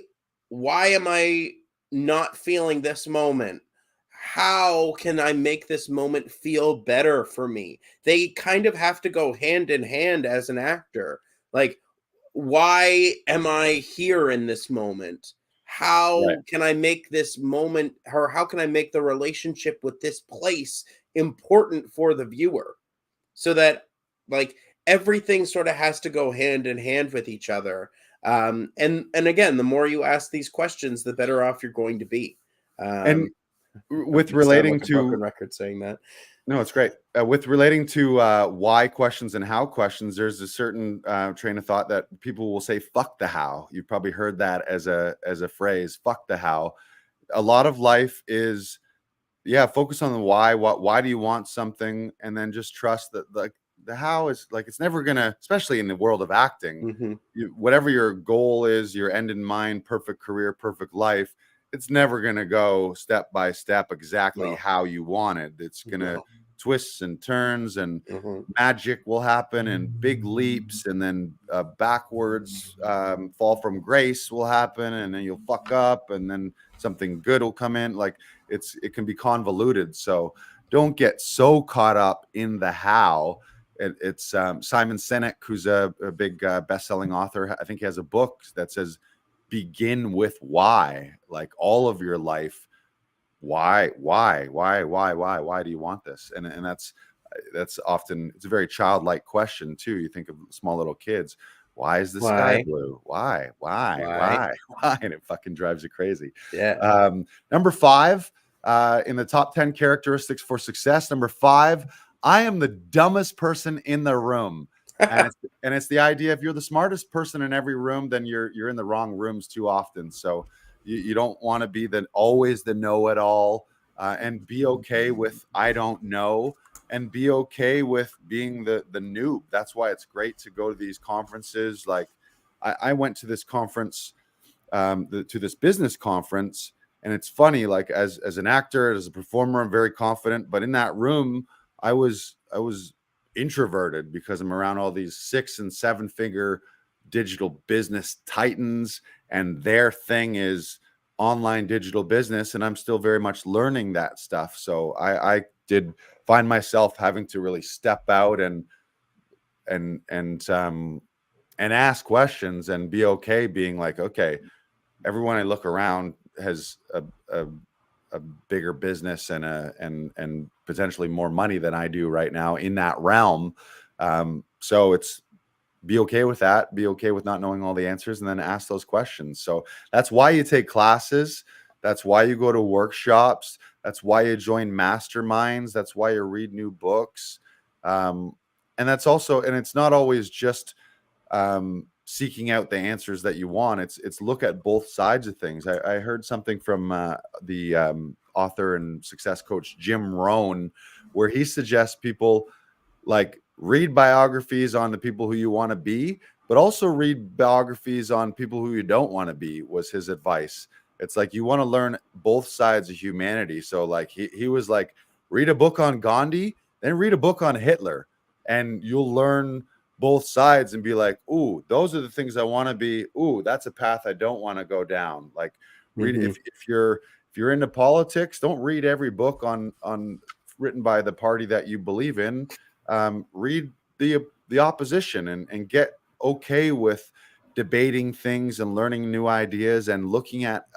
why am I not feeling this moment? How can I make this moment feel better for me? They kind of have to go hand in hand as an actor. Like, why am I here in this moment? Right. How can I make this moment, or how can I make the relationship with this place important for the viewer? So that, like, everything sort of has to go hand in hand with each other. And again, the more you ask these questions, the better off you're going to be. And Um, I'm with gonna sound relating like a broken to record saying that. no, it's great. With relating to why questions and how questions, there's a certain train of thought that people will say "fuck the how." You've probably heard that as a phrase. "Fuck the how." A lot of life is focus on the why. Why do you want something, and then just trust that like the how is like it's never gonna, especially in the world of acting, Hmm. whatever your goal is, your end in mind, perfect career, perfect life. It's never gonna go step by step exactly No, how you wanted. It's gonna no. twists and turns, and Mm-hmm. magic will happen, and big leaps, and then backwards fall from grace will happen, and then you'll fuck up, and then something good will come in. Like it can be convoluted. So don't get so caught up in the how. It's Simon Sinek, who's a big best-selling author. I think he has a book that says begin with why. Like all of your life, why do you want this? And that's often, it's a very childlike question too. You think of small little kids, why is the sky blue? Why? And it fucking drives you crazy. Yeah. Number 5 in the top 10 characteristics for success. Number 5, I am the dumbest person in the room. And it's the idea, if you're the smartest person in every room, then you're in the wrong rooms too often. So you don't want to be always the know-it-all, and be okay with I don't know, and be okay with being the noob. That's why it's great to go to these conferences. Like I went to this conference, to this business conference, and it's funny, like as an actor, as a performer, I'm very confident, but in that room, I was introverted because I'm around all these 6 and 7 figure digital business titans, and their thing is online digital business, and I'm still very much learning that stuff. So I did find myself having to really step out and ask questions, and be okay being like, okay, everyone I look around has a bigger business and potentially more money than I do right now in that realm. So it's be okay with that, be okay with not knowing all the answers, and then ask those questions. So that's why you take classes. That's why you go to workshops. That's why you join masterminds. That's why you read new books. And that's also, and it's not always just seeking out the answers that you want. It's look at both sides of things. I heard something from the author and success coach Jim Rohn, where he suggests people like read biographies on the people who you want to be, but also read biographies on people who you don't want to be, was his advice. It's like you want to learn both sides of humanity. So like he was like, read a book on Gandhi, then read a book on Hitler, and you'll learn both sides and be like, ooh, those are the things I want to be. Ooh, that's a path I don't want to go down. Like read, if you're into politics, don't read every book on written by the party that you believe in. Read the opposition, and get okay with debating things and learning new ideas, and looking at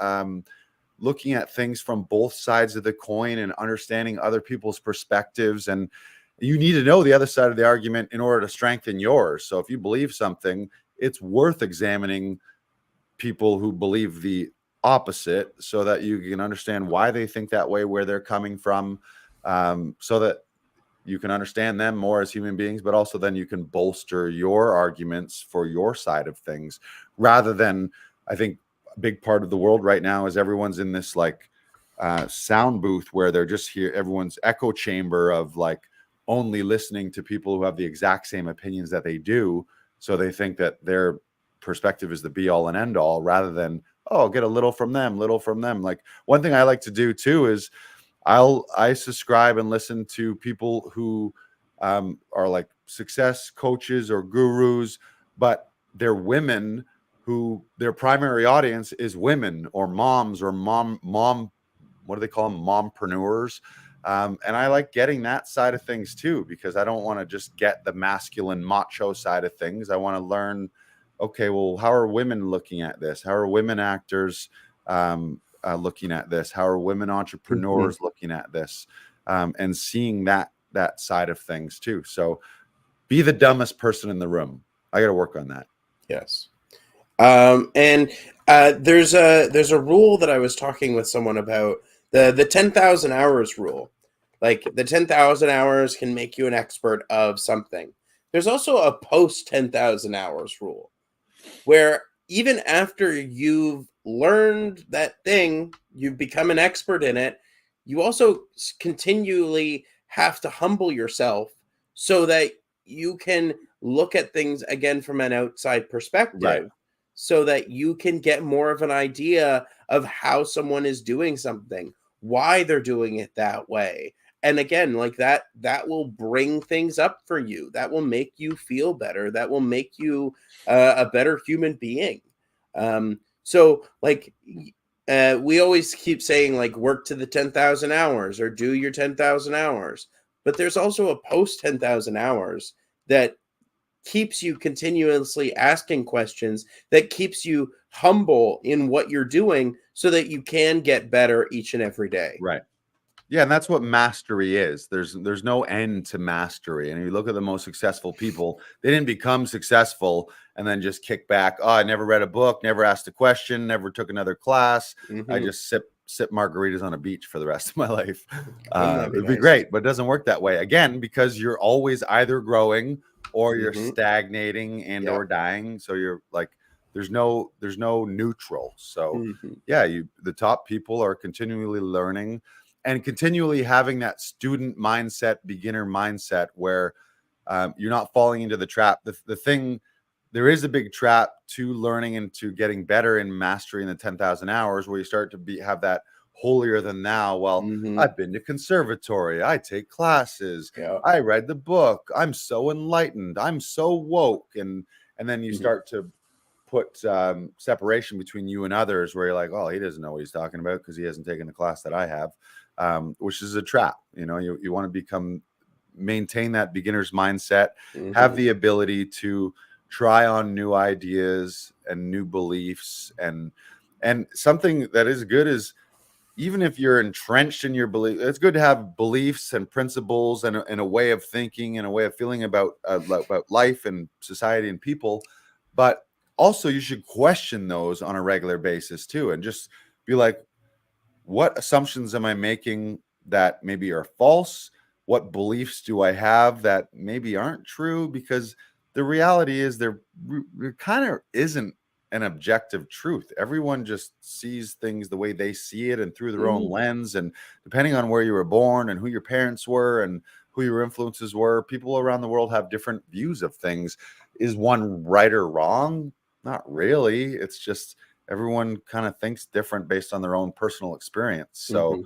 things from both sides of the coin, and understanding other people's perspectives. And you need to know the other side of the argument in order to strengthen yours. So if you believe something, it's worth examining people who believe the opposite, so that you can understand why they think that way, where they're coming from, so that you can understand them more as human beings, but also then you can bolster your arguments for your side of things, rather than, I think a big part of the world right now is everyone's in this like sound booth where they're just here, everyone's echo chamber of like only listening to people who have the exact same opinions that they do. So they think that their perspective is the be all and end all, rather than, oh, get a little from them. Like one thing I like to do too is I subscribe and listen to people who are like success coaches or gurus, but they're women who their primary audience is women or moms or mom, what do they call them? Mompreneurs. And I like getting that side of things too, because I don't want to just get the masculine macho side of things. I want to learn, okay, well, how are women looking at this? How are women actors looking at this? How are women entrepreneurs looking at this? And seeing that side of things too. So be the dumbest person in the room. I got to work on that. Yes. And there's a rule that I was talking with someone about, the 10,000 hours rule. Like the 10,000 hours can make you an expert of something. There's also a post 10,000 hours rule, where even after you've learned that thing, you've become an expert in it, you also continually have to humble yourself so that you can look at things again from an outside perspective, Right. so that you can get more of an idea of how someone is doing something, why they're doing it that way, And again, like that will bring things up for you. That will make you feel better. That will make you a better human being. So like we always keep saying like work to the 10,000 hours or do your 10,000 hours. But there's also a post 10,000 hours that keeps you continuously asking questions, that keeps you humble in what you're doing so that you can get better each and every day. Right. Yeah, and that's what mastery is. There's no end to mastery. And you look at the most successful people, they didn't become successful and then just kick back. Oh, I never read a book, never asked a question, never took another class. I just sip margaritas on a beach for the rest of my life. It'd be great, but it doesn't work that way. Again, because you're always either growing or you're stagnating and or dying. So you're like, there's no neutral. So yeah, the top people are continually learning and continually having that student mindset, beginner mindset, where you're not falling into the trap. The thing, there is a big trap to learning and to getting better and mastering the 10,000 hours, where you start to have that holier than thou. Well, I've been to conservatory, I take classes, I read the book, I'm so enlightened, I'm so woke, and then you start to put separation between you and others, where you're like, oh, he doesn't know what he's talking about because he hasn't taken the class that I have. Which is a trap. You know, you want to maintain that beginner's mindset, have the ability to try on new ideas and new beliefs, and something that is good is, even if you're entrenched in your belief, it's good to have beliefs and principles and a way of thinking and a way of feeling about life and society and people. But also you should question those on a regular basis too, and just be like, what assumptions am I making that maybe are false? What beliefs do I have that maybe aren't true? Because the reality is there kind of isn't an objective truth. Everyone just sees things the way they see it and through their own lens. And depending on where you were born and who your parents were and who your influences were, people around the world have different views of things. Is one right or wrong? Not really. It's just everyone kind of thinks different based on their own personal experience. So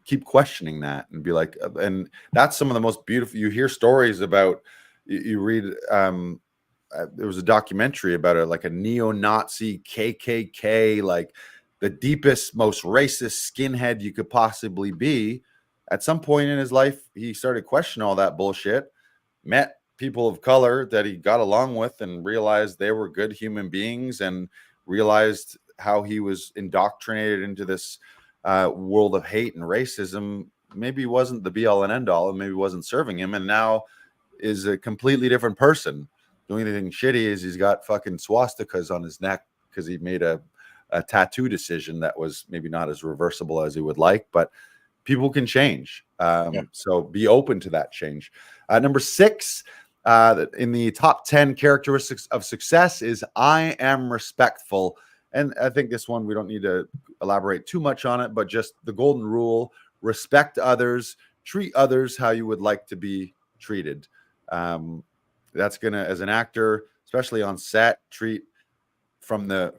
keep questioning that and be like, and that's some of the most beautiful, you hear stories about, you read, there was a documentary about like a neo-Nazi KKK, like the deepest, most racist skinhead you could possibly be. At some point in his life, he started questioning all that bullshit, met people of color that he got along with and realized they were good human beings, and realized how he was indoctrinated into this world of hate and racism maybe wasn't the be all and end all, and maybe wasn't serving him, and now is a completely different person. The only thing shitty is he's got fucking swastikas on his neck because he made a tattoo decision that was maybe not as reversible as he would like, but people can change. So be open to that change. Number 6 in the top 10 characteristics of success is I am respectful. And I think this one, we don't need to elaborate too much on it, but just the golden rule: respect others, treat others how you would like to be treated. That's going to, as an actor, especially on set, treat from the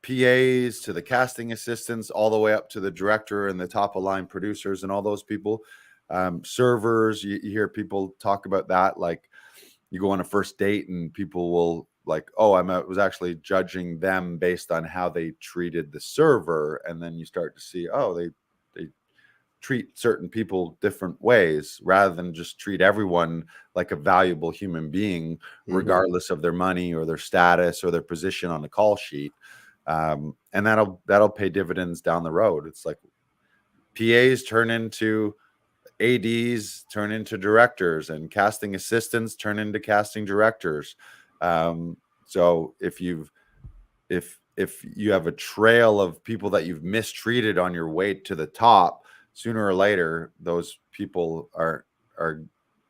PAs to the casting assistants, all the way up to the director and the top of line producers and all those people. Servers, you hear people talk about that. Like, you go on a first date and people will like, oh, I was actually judging them based on how they treated the server. And then you start to see, oh, they treat certain people different ways, rather than just treat everyone like a valuable human being, regardless of their money or their status or their position on the call sheet. And that'll pay dividends down the road. It's like PAs turn into ADs, turn into directors, and casting assistants turn into casting directors. So if you have a trail of people that you've mistreated on your way to the top, sooner or later, those people are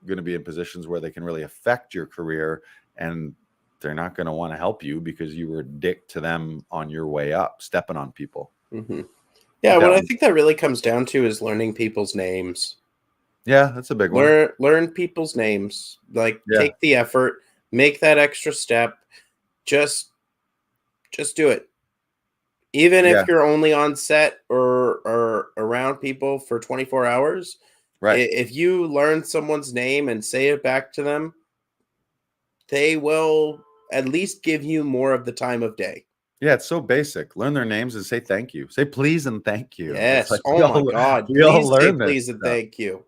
going to be in positions where they can really affect your career, and they're not going to want to help you because you were a dick to them on your way up, stepping on people. Yeah, what I think that really comes down to is learning people's names. Yeah, that's a big one. Learn people's names. Like, take the effort, make that extra step. Just do it. Even Yeah, if you're only on set or around people for 24 hours, right. if you learn someone's name and say it back to them, they will at least give you more of the time of day. Yeah, it's so basic. Learn their names and say thank you. Say please and thank you. It's Yes. like Oh my God. we all Please say learn this please and stuff. thank you.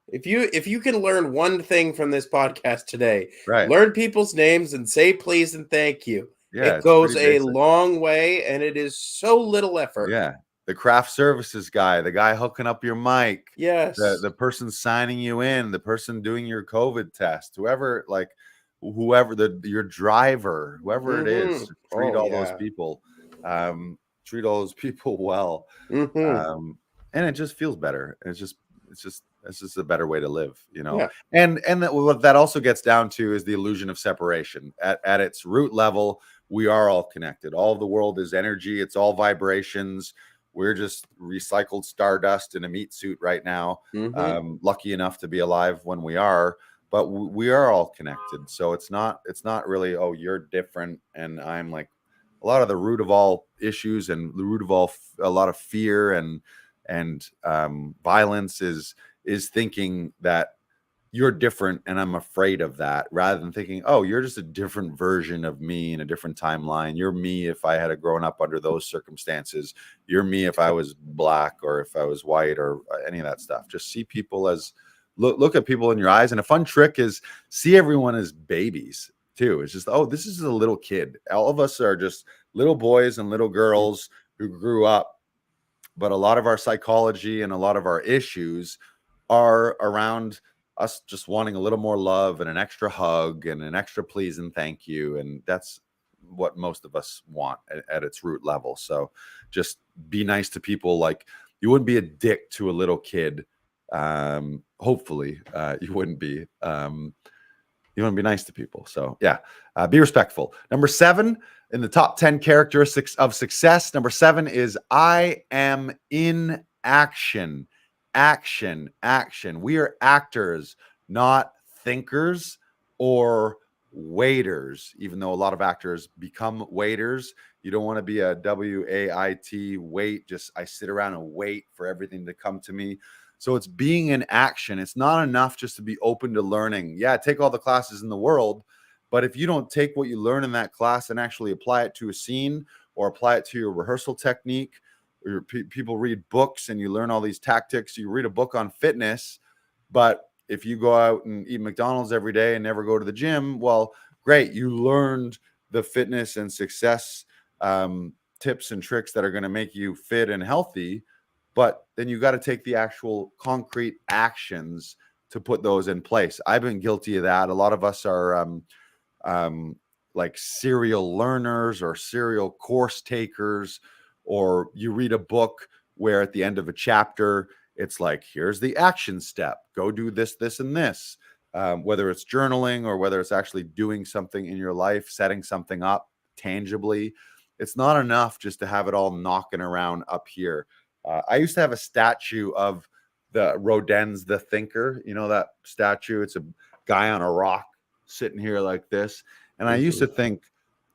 If you can learn one thing from this podcast today, Right. learn people's names and say please and thank you. Yeah, It it's goes pretty a basic. long way and it is so little effort. Yeah. The craft services guy, the guy hooking up your mic, Yes. the person signing you in, the person doing your COVID test, whoever, like whoever your driver, whoever it is, Mhm. treat Oh all those yeah. people. Treat all those people well. Mhm. And it just feels better. It's just a better way to live, you know. Yeah. And that, what that also gets down to is the illusion of separation. At its root level, we are all connected. All of the world is energy. It's all vibrations. We're just recycled stardust in a meat suit right now. Mhm. Lucky enough to be alive when we are, but we are all connected. So it's not really, oh, you're different and I'm like, a lot of the root of all issues and the root of all a lot of fear and violence is thinking that you're different and I'm afraid of that, rather than thinking, oh, you're just a different version of me in a different timeline. You're me if I had grown up under those circumstances. You're me if I was black or if I was white or any of that stuff. Just see people as look at people in your eyes. And a fun trick is see everyone as babies too. It's just, oh, this is a little kid. All of us are just little boys and little girls who grew up, but a lot of our psychology and a lot of our issues are around us just wanting a little more love and an extra hug and an extra please and thank you. And that's what most of us want at its root level. So just be nice to people. Like you wouldn't be a dick to a little kid. Hopefully you wouldn't be. You want to be nice to people. So yeah, be respectful. Number 7 in the top 10 characteristics of success. Number 7 is I am in action. Action, action. We are actors, not thinkers or waiters, even though a lot of actors become waiters. You don't want to be a WAIT wait. Just I sit around and wait for everything to come to me. So it's being in action. It's not enough just to be open to learning. Yeah, take all the classes in the world, but if you don't take what you learn in that class and actually apply it to a scene or apply it to your rehearsal technique, or people read books and you learn all these tactics. You read a book on fitness, but if you go out and eat McDonald's every day and never go to the gym, well, great. You learned the fitness and success tips and tricks that are going to make you fit and healthy, but then you got to take the actual concrete actions to put those in place. I've been guilty of that. A lot of us are like serial learners or serial course takers, or you read a book where at the end of a chapter, it's like, here's the action step. Go do this, this, and this. Whether it's journaling or whether it's actually doing something in your life, setting something up tangibly. It's not enough just to have it all knocking around up here. I used to have a statue of the Rodin's The Thinker. You know that statue? It's a guy on a rock sitting here like this. And I used to Mhm. think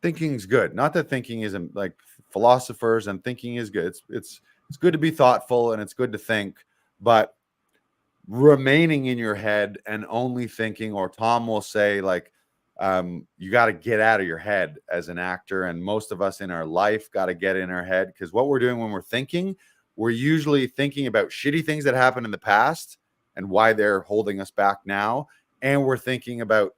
thinking is good. Not that thinking isn't, like, philosophers and thinking is good. It's good to be thoughtful and it's good to think, but remaining in your head and only thinking, or Tom will say, like, you got to get out of your head as an actor. And most of us in our life got to get in our head, because what we're doing when we're thinking, we're usually thinking about shitty things that happened in the past and why they're holding us back now. And we're thinking about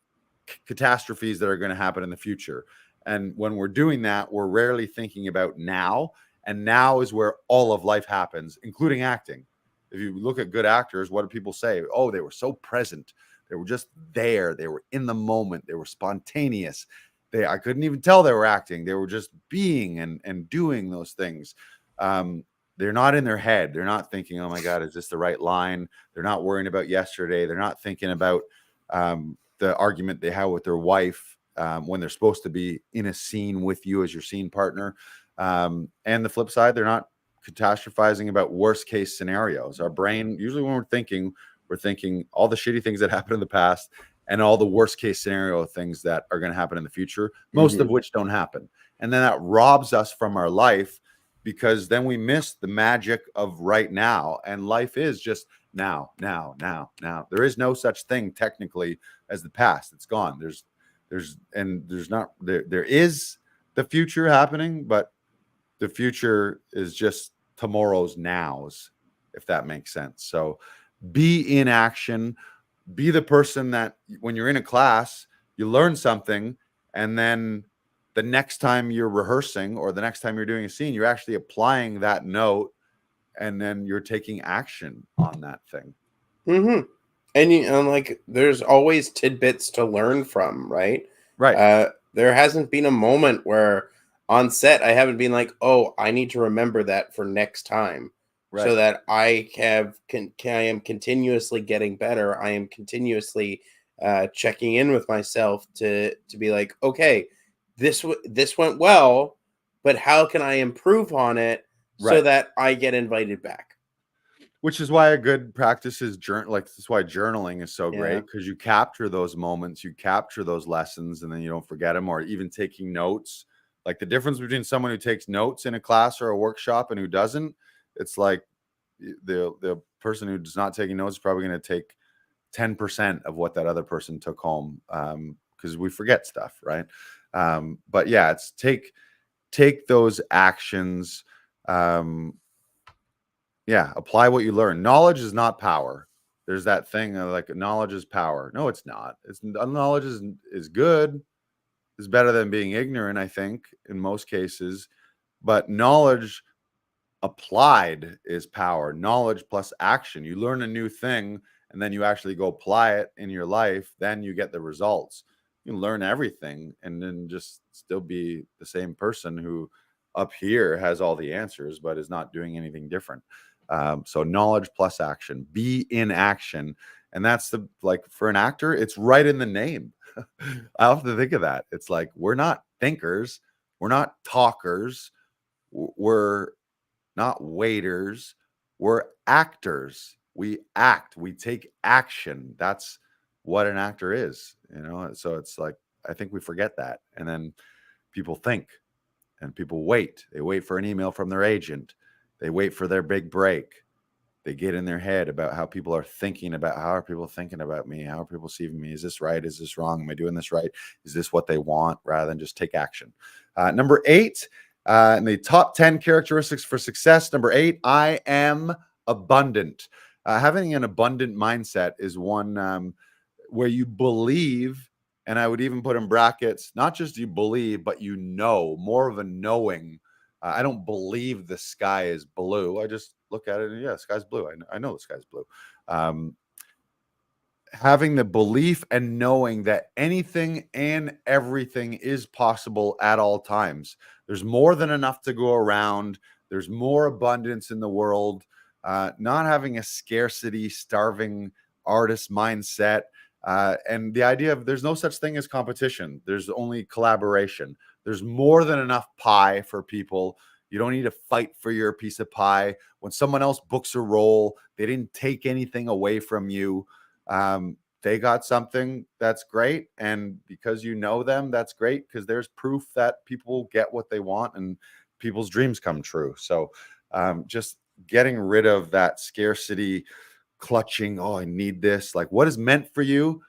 catastrophes that are going to happen in the future. And when we're doing that, we're rarely thinking about now. And now is where all of life happens, including acting. If you look at good actors, what do people say? Oh, they were so present. They were just there. They were in the moment. They were spontaneous. I couldn't even tell they were acting. They were just being and doing those things. They're not in their head. They're not thinking, oh my God, is this the right line? They're not worrying about yesterday. They're not thinking about the argument they had with their wife when they're supposed to be in a scene with you as your scene partner. And the flip side, they're not catastrophizing about worst case scenarios. Our brain, usually when we're thinking all the shitty things that happened in the past and all the worst case scenario things that are going to happen in the future, most of Mhm. which don't happen. And then that robs us from our life, because then we miss the magic of right now. And life is just now. There is no such thing technically as the past. It's gone. There is the future happening, but the future is just tomorrow's nows, if that makes sense. So be in action, be the person that when you're in a class, you learn something, and then the next time you're rehearsing or the next time you're doing a scene, you're actually applying that note, and then you're taking action on that thing. Mm-hmm. And like, there's always tidbits to learn from, right? Right. There hasn't been a moment where on set I haven't been like, oh, I need to remember that for next time, so Right. that I am continuously getting better. I am continuously checking in with myself to be like, okay, this went well, but how can I improve on it so Right. that I get invited back? Which is why a good practice is that's why journaling is so Yeah. great, because you capture those moments, you capture those lessons, and then you don't forget them. Or even taking notes. Like, the difference between someone who takes notes in a class or a workshop and who doesn't, it's like the person who does not taking notes is probably going to take 10% of what that other person took home, because we forget stuff, right? But yeah, it's take those actions. Yeah, apply what you learn. Knowledge is not power. There's that thing of like, knowledge is power. No, it's not. It's knowledge is good. Is better than being ignorant, I think, in most cases. But knowledge applied is power. Knowledge plus action. You learn a new thing and then you actually go apply it in your life, then you get the results. You can learn everything and then just still be the same person who up here has all the answers but is not doing anything different. So knowledge plus action, be in action. And that's for an actor, it's right in the name. I often think of that. It's like, we're not thinkers, we're not talkers, we're not waiters, we're actors. We act, we take action. That's what an actor is, So it's like, I think we forget that. And then people think, and people wait. They wait for an email from their agent. They wait for their big break. They get in their head about how people are thinking about, how are people thinking about me? How are people seeing me? Is this right? Is this wrong? Am I doing this right? Is this what they want? Rather than just take action. Number 8, in the top 10 characteristics for success. Number 8, I am abundant. Having an abundant mindset is one where you believe, and I would even put in brackets, not just you believe, but more of a knowing. I don't believe the sky is blue. I just look at it and, yeah, the sky's blue. I know the sky's blue. Having the belief and knowing that anything and everything is possible at all times. There's more than enough to go around. There's more abundance in the world. Not having a scarcity, starving artist mindset. And the idea of there's no such thing as competition. There's only collaboration. There's more than enough pie for people. You don't need to fight for your piece of pie. When someone else books a role, they didn't take anything away from you. They got something that's great. And because you know them, that's great, because there's proof that people get what they want and people's dreams come true. So just getting rid of that scarcity, clutching, oh, I need this. Like, what is meant for you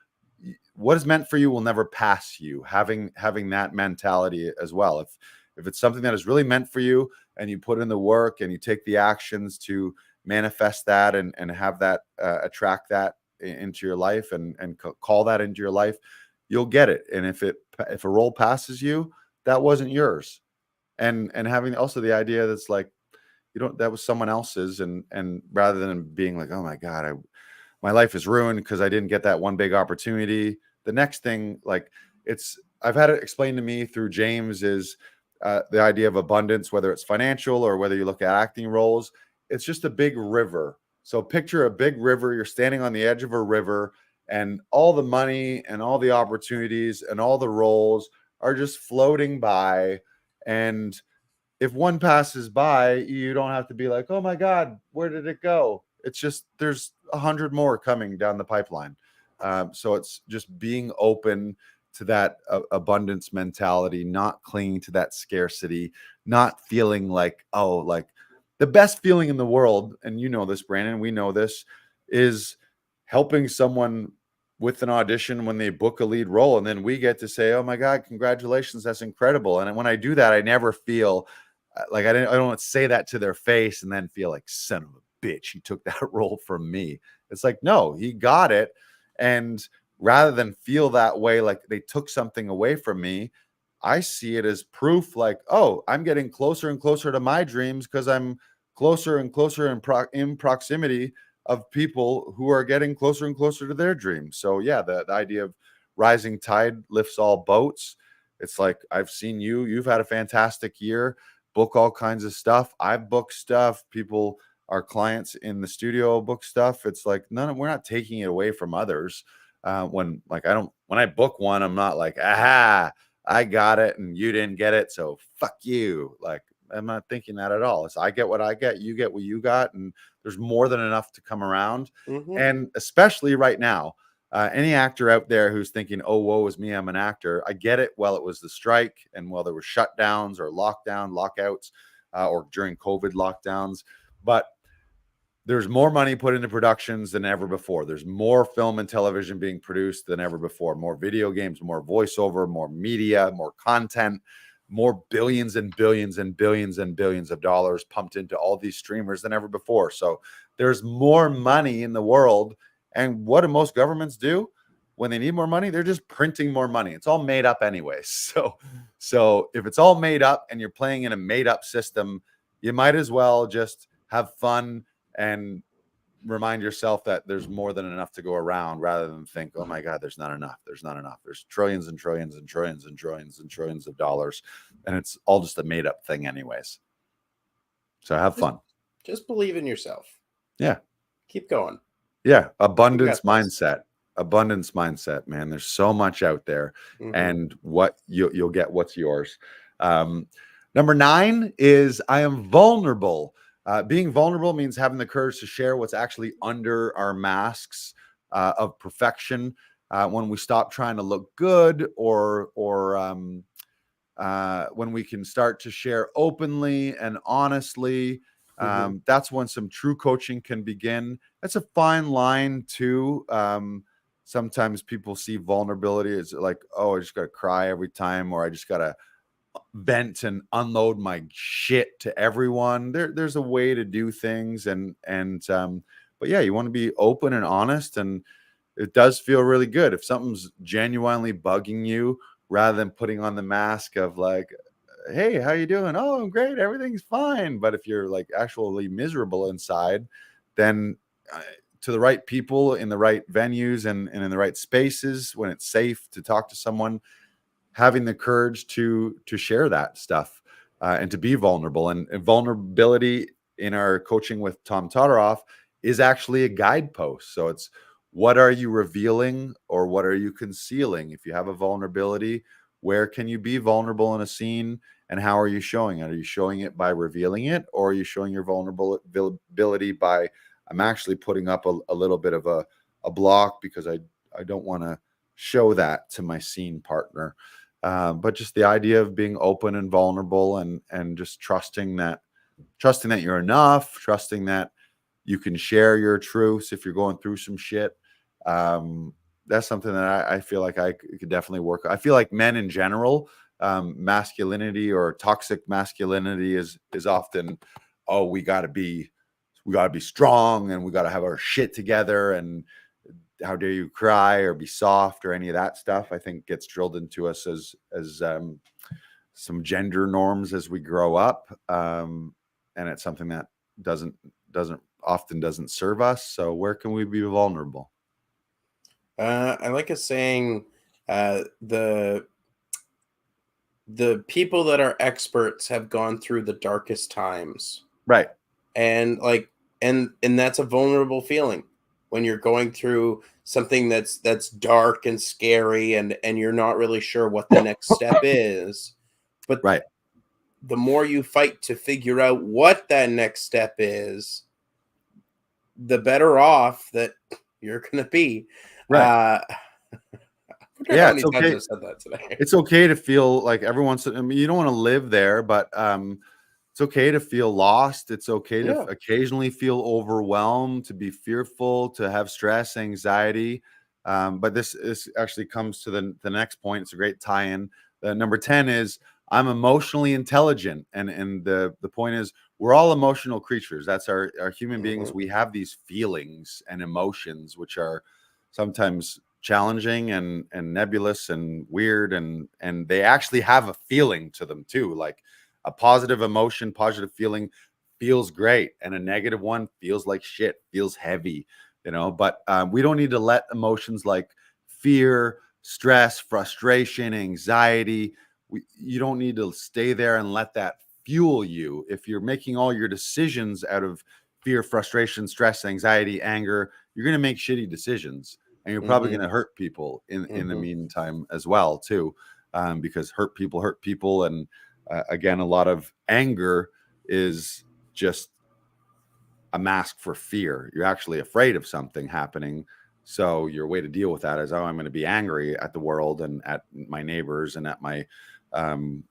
will never pass you. Having that mentality as well. If it's something that is really meant for you and you put in the work and you take the actions to manifest that and have that attract that into your life and call that into your life, you'll get it. And if a role passes you, that wasn't yours. And having also the idea that's like, that was someone else's, and rather than being like, oh my God, my life is ruined because I didn't get that one big opportunity. The next thing, I've had it explained to me through James, is the idea of abundance, whether it's financial or whether you look at acting roles, it's just a big river. So picture a big river. You're standing on the edge of a river, and all the money and all the opportunities and all the roles are just floating by. And if one passes by, you don't have to be like, oh my God, where did it go? It's just, there's 100 more coming down the pipeline. So it's just being open to that abundance mentality, not clinging to that scarcity, not feeling like, oh, like the best feeling in the world, and you know this, Brandon, we know this, is helping someone with an audition when they book a lead role, and then we get to say, oh my God, congratulations, that's incredible. And when I do that, I never feel like I don't say that to their face and then feel like, son of a bitch, he took that role from me. It's like, no, he got it. And rather than feel that way, like they took something away from me, I see it as proof, like, oh, I'm getting closer and closer to my dreams because I'm closer and closer in proximity of people who are getting closer and closer to their dreams. So yeah, the idea of rising tide lifts all boats. It's like, I've seen you've had a fantastic year, book all kinds of stuff. I've booked stuff. People, our clients in the studio, book stuff. It's like, we're not taking it away from others. When I book one, I'm not like, aha, I got it and you didn't get it, so fuck you. Like, I'm not thinking that at all. It's I get what I get, you get what you got, and there's more than enough to come around. Mm-hmm. And especially right now, any actor out there who's thinking, oh, woe is me, I'm an actor. I get it. Well, it was the strike, and while there were shutdowns or lockouts, or during COVID lockdowns, but there's more money put into productions than ever before. There's more film and television being produced than ever before. More video games, more voiceover, more media, more content, more billions and billions and billions and billions of dollars pumped into all these streamers than ever before. So there's more money in the world. And what do most governments do when they need more money? They're just printing more money. It's all made up anyway. So if it's all made up and you're playing in a made up system, you might as well just have fun and remind yourself that there's more than enough to go around, rather than think, oh my God, there's not enough. There's trillions and trillions and trillions and trillions and trillions of dollars. And it's all just a made up thing anyways. So have fun. Just believe in yourself. Yeah. Keep going. Yeah. Abundance mindset, man. There's so much out there, and what you'll get what's yours. Number 9 is I am vulnerable. Being vulnerable means having the courage to share what's actually under our masks of perfection. When we stop trying to look good, or when we can start to share openly and honestly, that's when some true coaching can begin. That's a fine line too. Sometimes people see vulnerability as like, oh, I just got to cry every time, or I just got to vent and unload my shit to everyone. There's a way to do things, but yeah, you want to be open and honest, and it does feel really good if something's genuinely bugging you, rather than putting on the mask of like, hey, how you doing? Oh, I'm great, everything's fine. But if you're like actually miserable inside, then to the right people in the right venues and in the right spaces, when it's safe to talk to someone, having the courage to share that stuff, and to be vulnerable. And vulnerability in our coaching with Tom Todoroff is actually a guidepost. So it's, what are you revealing or what are you concealing? If you have a vulnerability, where can you be vulnerable in a scene, and how are you showing it? Are you showing it by revealing it, or are you showing your vulnerability by, I'm actually putting up a little bit of a block because I don't want to show that to my scene partner. But just the idea of being open and vulnerable, and just trusting that you're enough, trusting that you can share your truths if you're going through some shit. That's something that I feel like I could definitely work. I feel like men in general, masculinity or toxic masculinity is often, oh, we got to be strong, and we got to have our shit together, and how dare you cry or be soft, or any of that stuff. I think gets drilled into us as some gender norms as we grow up, and it's something that doesn't serve us. So where can we be vulnerable? I like a saying, the people that are experts have gone through the darkest times, right? And like, and that's a vulnerable feeling when you're going through something that's dark and scary, and you're not really sure what the next step is. But right, the more you fight to figure out what that next step is, the better off that you're going to be. Right. I wonder Yeah, how it's many times okay. I've said that today. It's okay to feel like every once. I mean, you don't want to live there, but it's okay to feel lost. It's okay to Yeah. occasionally feel overwhelmed, to be fearful, to have stress, anxiety. But this actually comes to the next point. It's a great tie-in. Number 10 is I'm emotionally intelligent, and the point is we're all emotional creatures. That's our human beings. Mhm. We have these feelings and emotions, which are sometimes challenging and nebulous and weird, and they actually have a feeling to them too. Like a positive emotion, positive feeling feels great, and a negative one feels like shit, feels heavy, but we don't need to let emotions like fear, stress, frustration, anxiety, you don't need to stay there and let that fuel you. If you're making all your decisions out of fear, frustration, stress, anxiety, anger, you're going to make shitty decisions, and you're probably Mhm. going to hurt people in the Mhm. meantime as well too, because hurt people, and again, a lot of anger is just a mask for fear. You're actually afraid of something happening, so your way to deal with that is, oh, I'm going to be angry at the world and at my neighbors and at my um,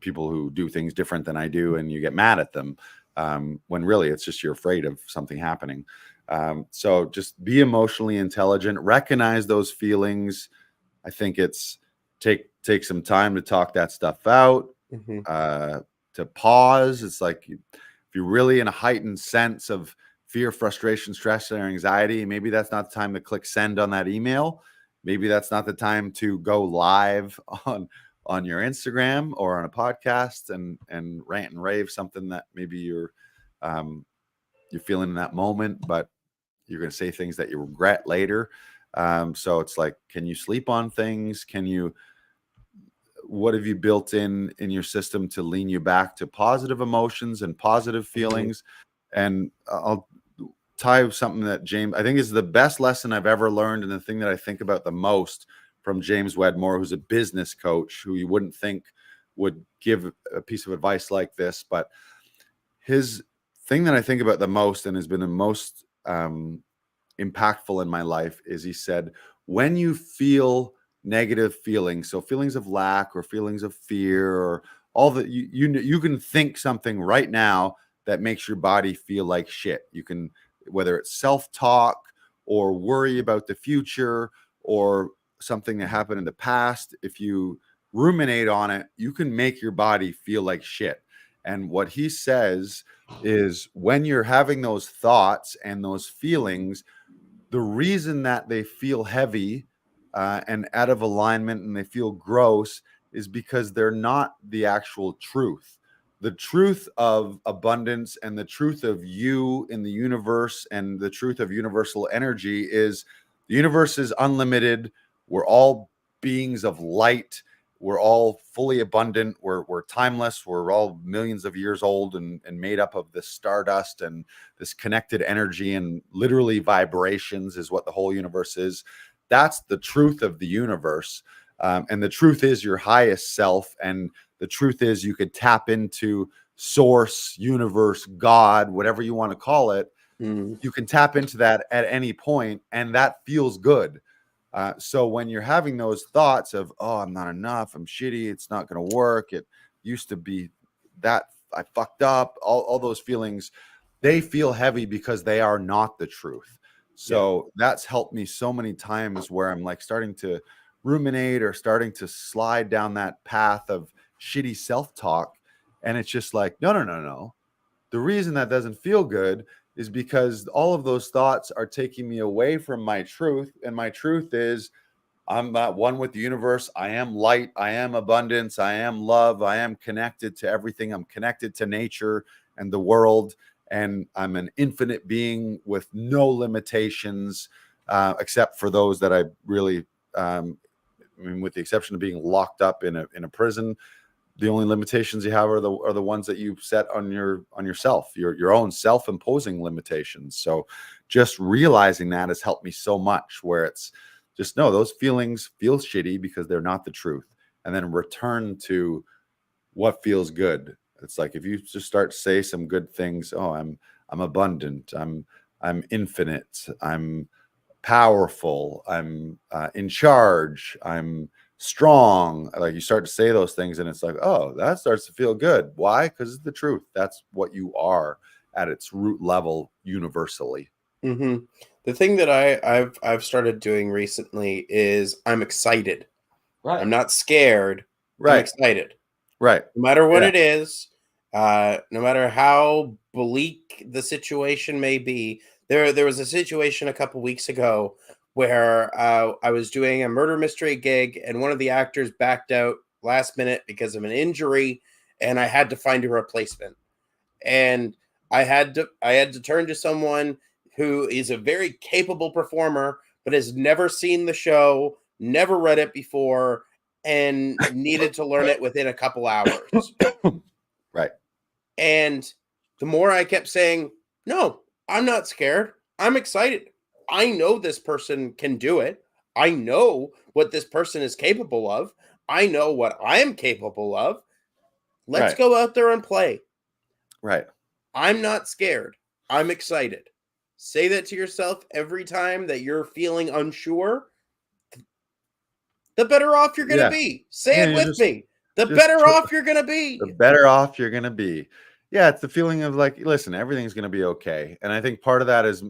people who do things different than I do, and you get mad at them, when really it's just you're afraid of something happening. So just be emotionally intelligent, recognize those feelings. I think it's take some time to talk that stuff out, Mhm. uh, to pause. It's like if you're really in a heightened sense of fear, frustration, stress, or anxiety, maybe that's not the time to click send on that email. Maybe that's not the time to go live on your Instagram or on a podcast and rant and rave something that maybe you're feeling in that moment, but you're going to say things that you regret later. So it's like, can you sleep on things? What have you built in your system to lean you back to positive emotions and positive Mhm. feelings? And I'll tie something that James, I think, is the best lesson I've ever learned, and the thing that I think about the most from James Wedmore, who's a business coach who you wouldn't think would give a piece of advice like this, but his thing that I think about the most and has been the most impactful in my life is, he said, when you feel negative feelings, so feelings of lack or feelings of fear, or all that, you can think something right now that makes your body feel like shit. You can, whether it's self-talk or worry about the future or something that happened in the past, if you ruminate on it, you can make your body feel like shit. And what he says is, when you're having those thoughts and those feelings, the reason that they feel heavy and out of alignment and they feel gross is because they're not the actual truth. The truth of abundance and the truth of you in the universe and the truth of universal energy is the universe is unlimited. We're all beings of light. We're all fully abundant. We're timeless. We're all millions of years old and made up of this stardust and this connected energy, and literally vibrations is what the whole universe is. That's the truth of the universe. And the truth is your highest self. And the truth is you could tap into source, universe, God, whatever you want to call it. Mhm. You can tap into that at any point, and that feels good. So when you're having those thoughts of, oh, I'm not enough, I'm shitty, it's not going to work, it used to be that I fucked up, all those feelings, they feel heavy because they are not the truth. Yeah. So that's helped me so many times where I'm like starting to ruminate or starting to slide down that path of shitty self-talk. And it's just like, no, no, no, no. The reason that doesn't feel good is because all of those thoughts are taking me away from my truth. And my truth is, I'm one with the universe. I am light. I am abundance. I am love. I am connected to everything. I'm connected to nature and the world. And I'm an infinite being with no limitations, except for those that I really, I mean, with the exception of being locked up in a prison. The only limitations you have are the ones that you set on yourself, your own self-imposing limitations. So just realizing that has helped me so much, where it's just, no, those feelings feel shitty because they're not the truth, and then return to what feels good. It's like, if you just start to say some good things, oh, I'm abundant, I'm infinite, I'm powerful, I'm in charge, I'm strong. Like you start to say those things and it's like, oh, that starts to feel good. Why? Because it's the truth. That's what you are at its root level universally. Mm-hmm. The thing that I've started doing recently is I'm excited. Right. I'm not scared. I'm Right. excited. Right. No matter what Yeah. it is, no matter how bleak the situation may be. There was a situation a couple weeks ago where I was doing a murder mystery gig, and one of the actors backed out last minute because of an injury, and I had to find a replacement. And I had to turn to someone who is a very capable performer, but has never seen the show, never read it before, and needed to learn it within a couple hours. Right. And the more I kept saying, no, I'm not scared. I'm excited. I know this person can do it. I know what this person is capable of. I know what I'm capable of. Let's Right. go out there and play. Right. I'm not scared. I'm excited. Say that to yourself every time that you're feeling unsure. The better off you're going to Yeah. be. Say Yeah, it you with me. The just better off you're going to the be. better off you're going to be. Yeah, it's the feeling of like, listen, everything's going to be okay. And I think part of that is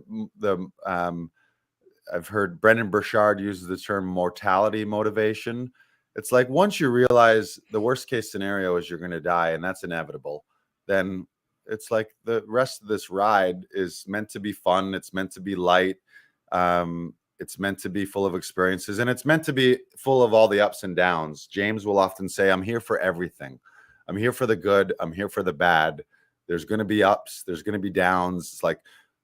I've heard Brendan Burchard uses the term mortality motivation. It's like once you realize the worst case scenario is you're going to die and that's inevitable, then it's like the rest of this ride is meant to be fun. It's meant to be light. It's meant to be full of experiences, and it's meant to be full of all the ups and downs. James will often say, I'm here for everything. I'm here for the good. I'm here for the bad. There's going to be ups. There's going to be downs. It's like,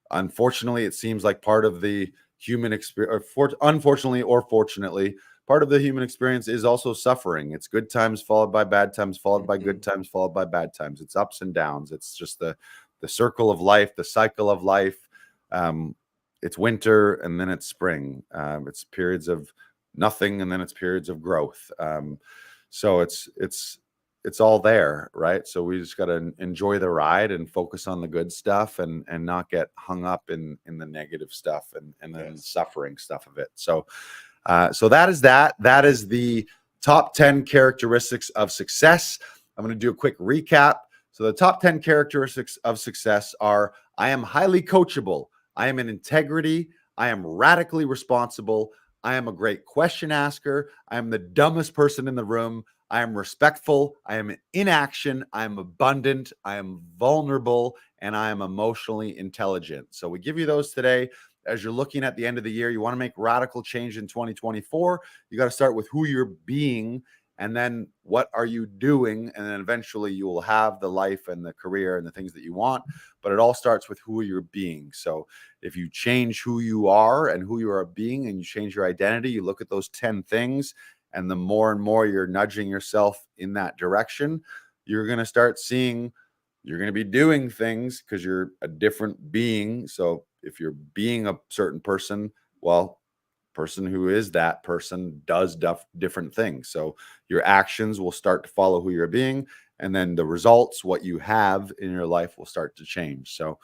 unfortunately, it seems like part of the human experience, unfortunately or fortunately, part of the human experience is also suffering. It's good times followed by bad times, followed by good times, followed by bad times. It's ups and downs. It's just the circle of life, the cycle of life. It's winter and then it's spring. It's periods of nothing and then it's periods of growth. So it's all there, right? So we just got to enjoy the ride and focus on the good stuff and not get hung up in the negative stuff and then suffering stuff of it. So that is the top 10 characteristics of success. I'm going to do a quick recap. So the top 10 characteristics of success are: I am highly coachable. I am in integrity. I am radically responsible. I am a great question asker. I am the dumbest person in the room. I am respectful. I am in action. I am abundant. I am vulnerable. And I am emotionally intelligent. So we give you those today. As you're looking at the end of the year, you want to make radical change in 2024. You got to start with who you're being, and then what are you doing? And then eventually you will have the life and the career and the things that you want. But it all starts with who you're being. So if you change who you are and who you are being and you change your identity, you look at those 10 things, and the more and more you're nudging yourself in that direction, you're going to start seeing, you're going to be doing things because you're a different being. So if you're being a certain person, well, person who is that person does different things. So your actions will start to follow who you're being, and then the results, what you have in your life, will start to change. So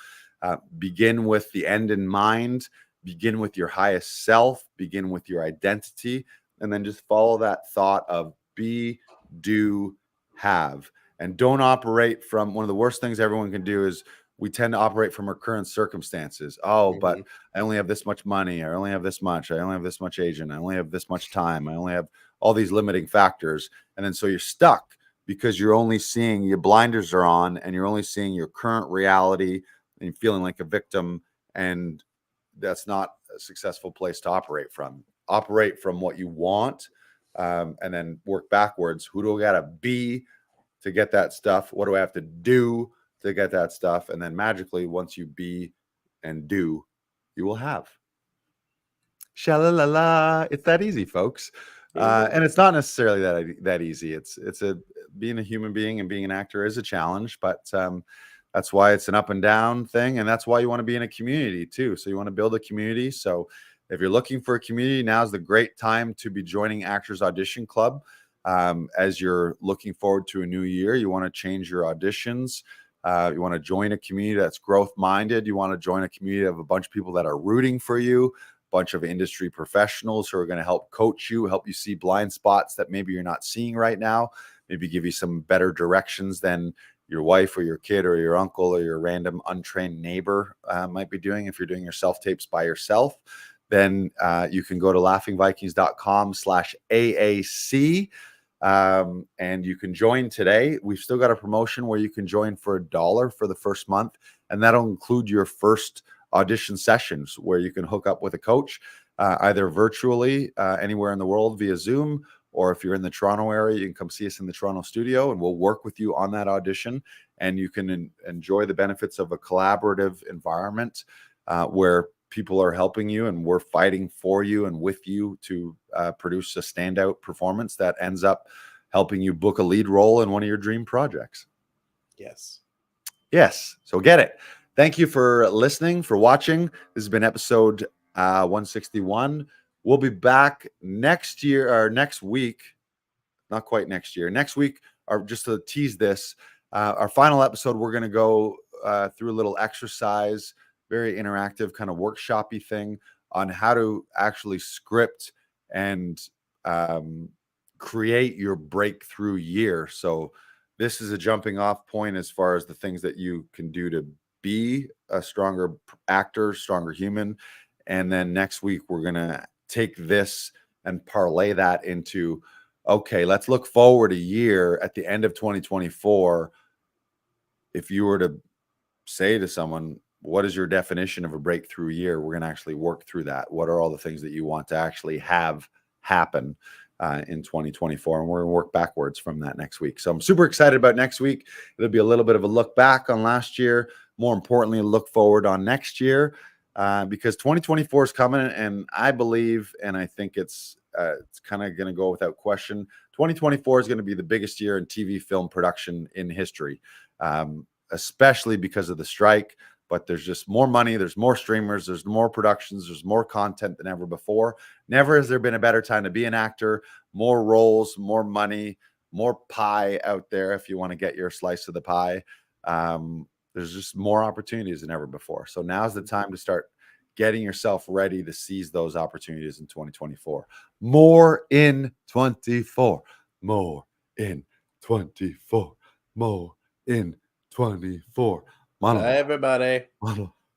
begin with the end in mind, begin with your highest self, begin with your identity, and then just follow that thought of be, do, have. And don't operate from, one of the worst things everyone can do is we tend to operate from our current circumstances. Oh, but I only have this much money. I only have this much. I only have this much agent. I only have this much time. I only have all these limiting factors. And then so you're stuck because you're only seeing, your blinders are on and you're only seeing your current reality and feeling like a victim. And that's not a successful place to operate from. Operate from what you want, and then work backwards. Who do I got to be to get that stuff? What do I have to do to get that stuff? And then magically, once you be and do, you will have. Sha-la-la-la. It's that easy, folks. And it's not necessarily that easy. It's being a human being and being an actor is a challenge, but that's why it's an up and down thing. And that's why you want to be in a community too. So you want to build a community. So if you're looking for a community, now's the great time to be joining Actors Audition Club. As you're looking forward to a new year, you want to change your auditions. You want to join a community that's growth minded. You want to join a community of a bunch of people that are rooting for you, bunch of industry professionals who are going to help coach you, help you see blind spots that maybe you're not seeing right now, maybe give you some better directions than your wife or your kid or your uncle or your random untrained neighbor might be doing. If you're doing your self-tapes by yourself, then you can go to laughingvikings.com/AAC and you can join today. We've still got a promotion where you can join for $1 for the first month, and that'll include your first audition sessions where you can hook up with a coach either virtually anywhere in the world via Zoom, or if you're in the Toronto area, you can come see us in the Toronto studio and we'll work with you on that audition. And you can enjoy the benefits of a collaborative environment where people are helping you and we're fighting for you and with you to produce a standout performance that ends up helping you book a lead role in one of your dream projects. Yes. So get it. Thank you for listening, for watching. This has been episode 161. We'll be back next year or next week. Not quite next year. Next week, or just to tease this, our final episode, we're going to go through a little exercise, very interactive kind of workshop-y thing on how to actually script and create your breakthrough year. So this is a jumping off point as far as the things that you can do to be a stronger actor, stronger human. And then next week, we're going to take this and parlay that into, okay, let's look forward a year at the end of 2024. If you were to say to someone, what is your definition of a breakthrough year? We're going to actually work through that. What are all the things that you want to actually have happen in 2024? And we're going to work backwards from that next week. So I'm super excited about next week. It'll be a little bit of a look back on last year. More importantly, a look forward on next year. Because 2024 is coming, and I believe, and I think it's kind of going to go without question, 2024 is going to be the biggest year in TV film production in history, especially because of the strike. But there's just more money, there's more streamers, there's more productions, there's more content than ever before. Never has there been a better time to be an actor. More roles, more money, more pie out there if you want to get your slice of the pie. There's just more opportunities than ever before. So now's the time to start getting yourself ready to seize those opportunities in 2024. More in 24. More in 24. More in 24. Bye, everybody.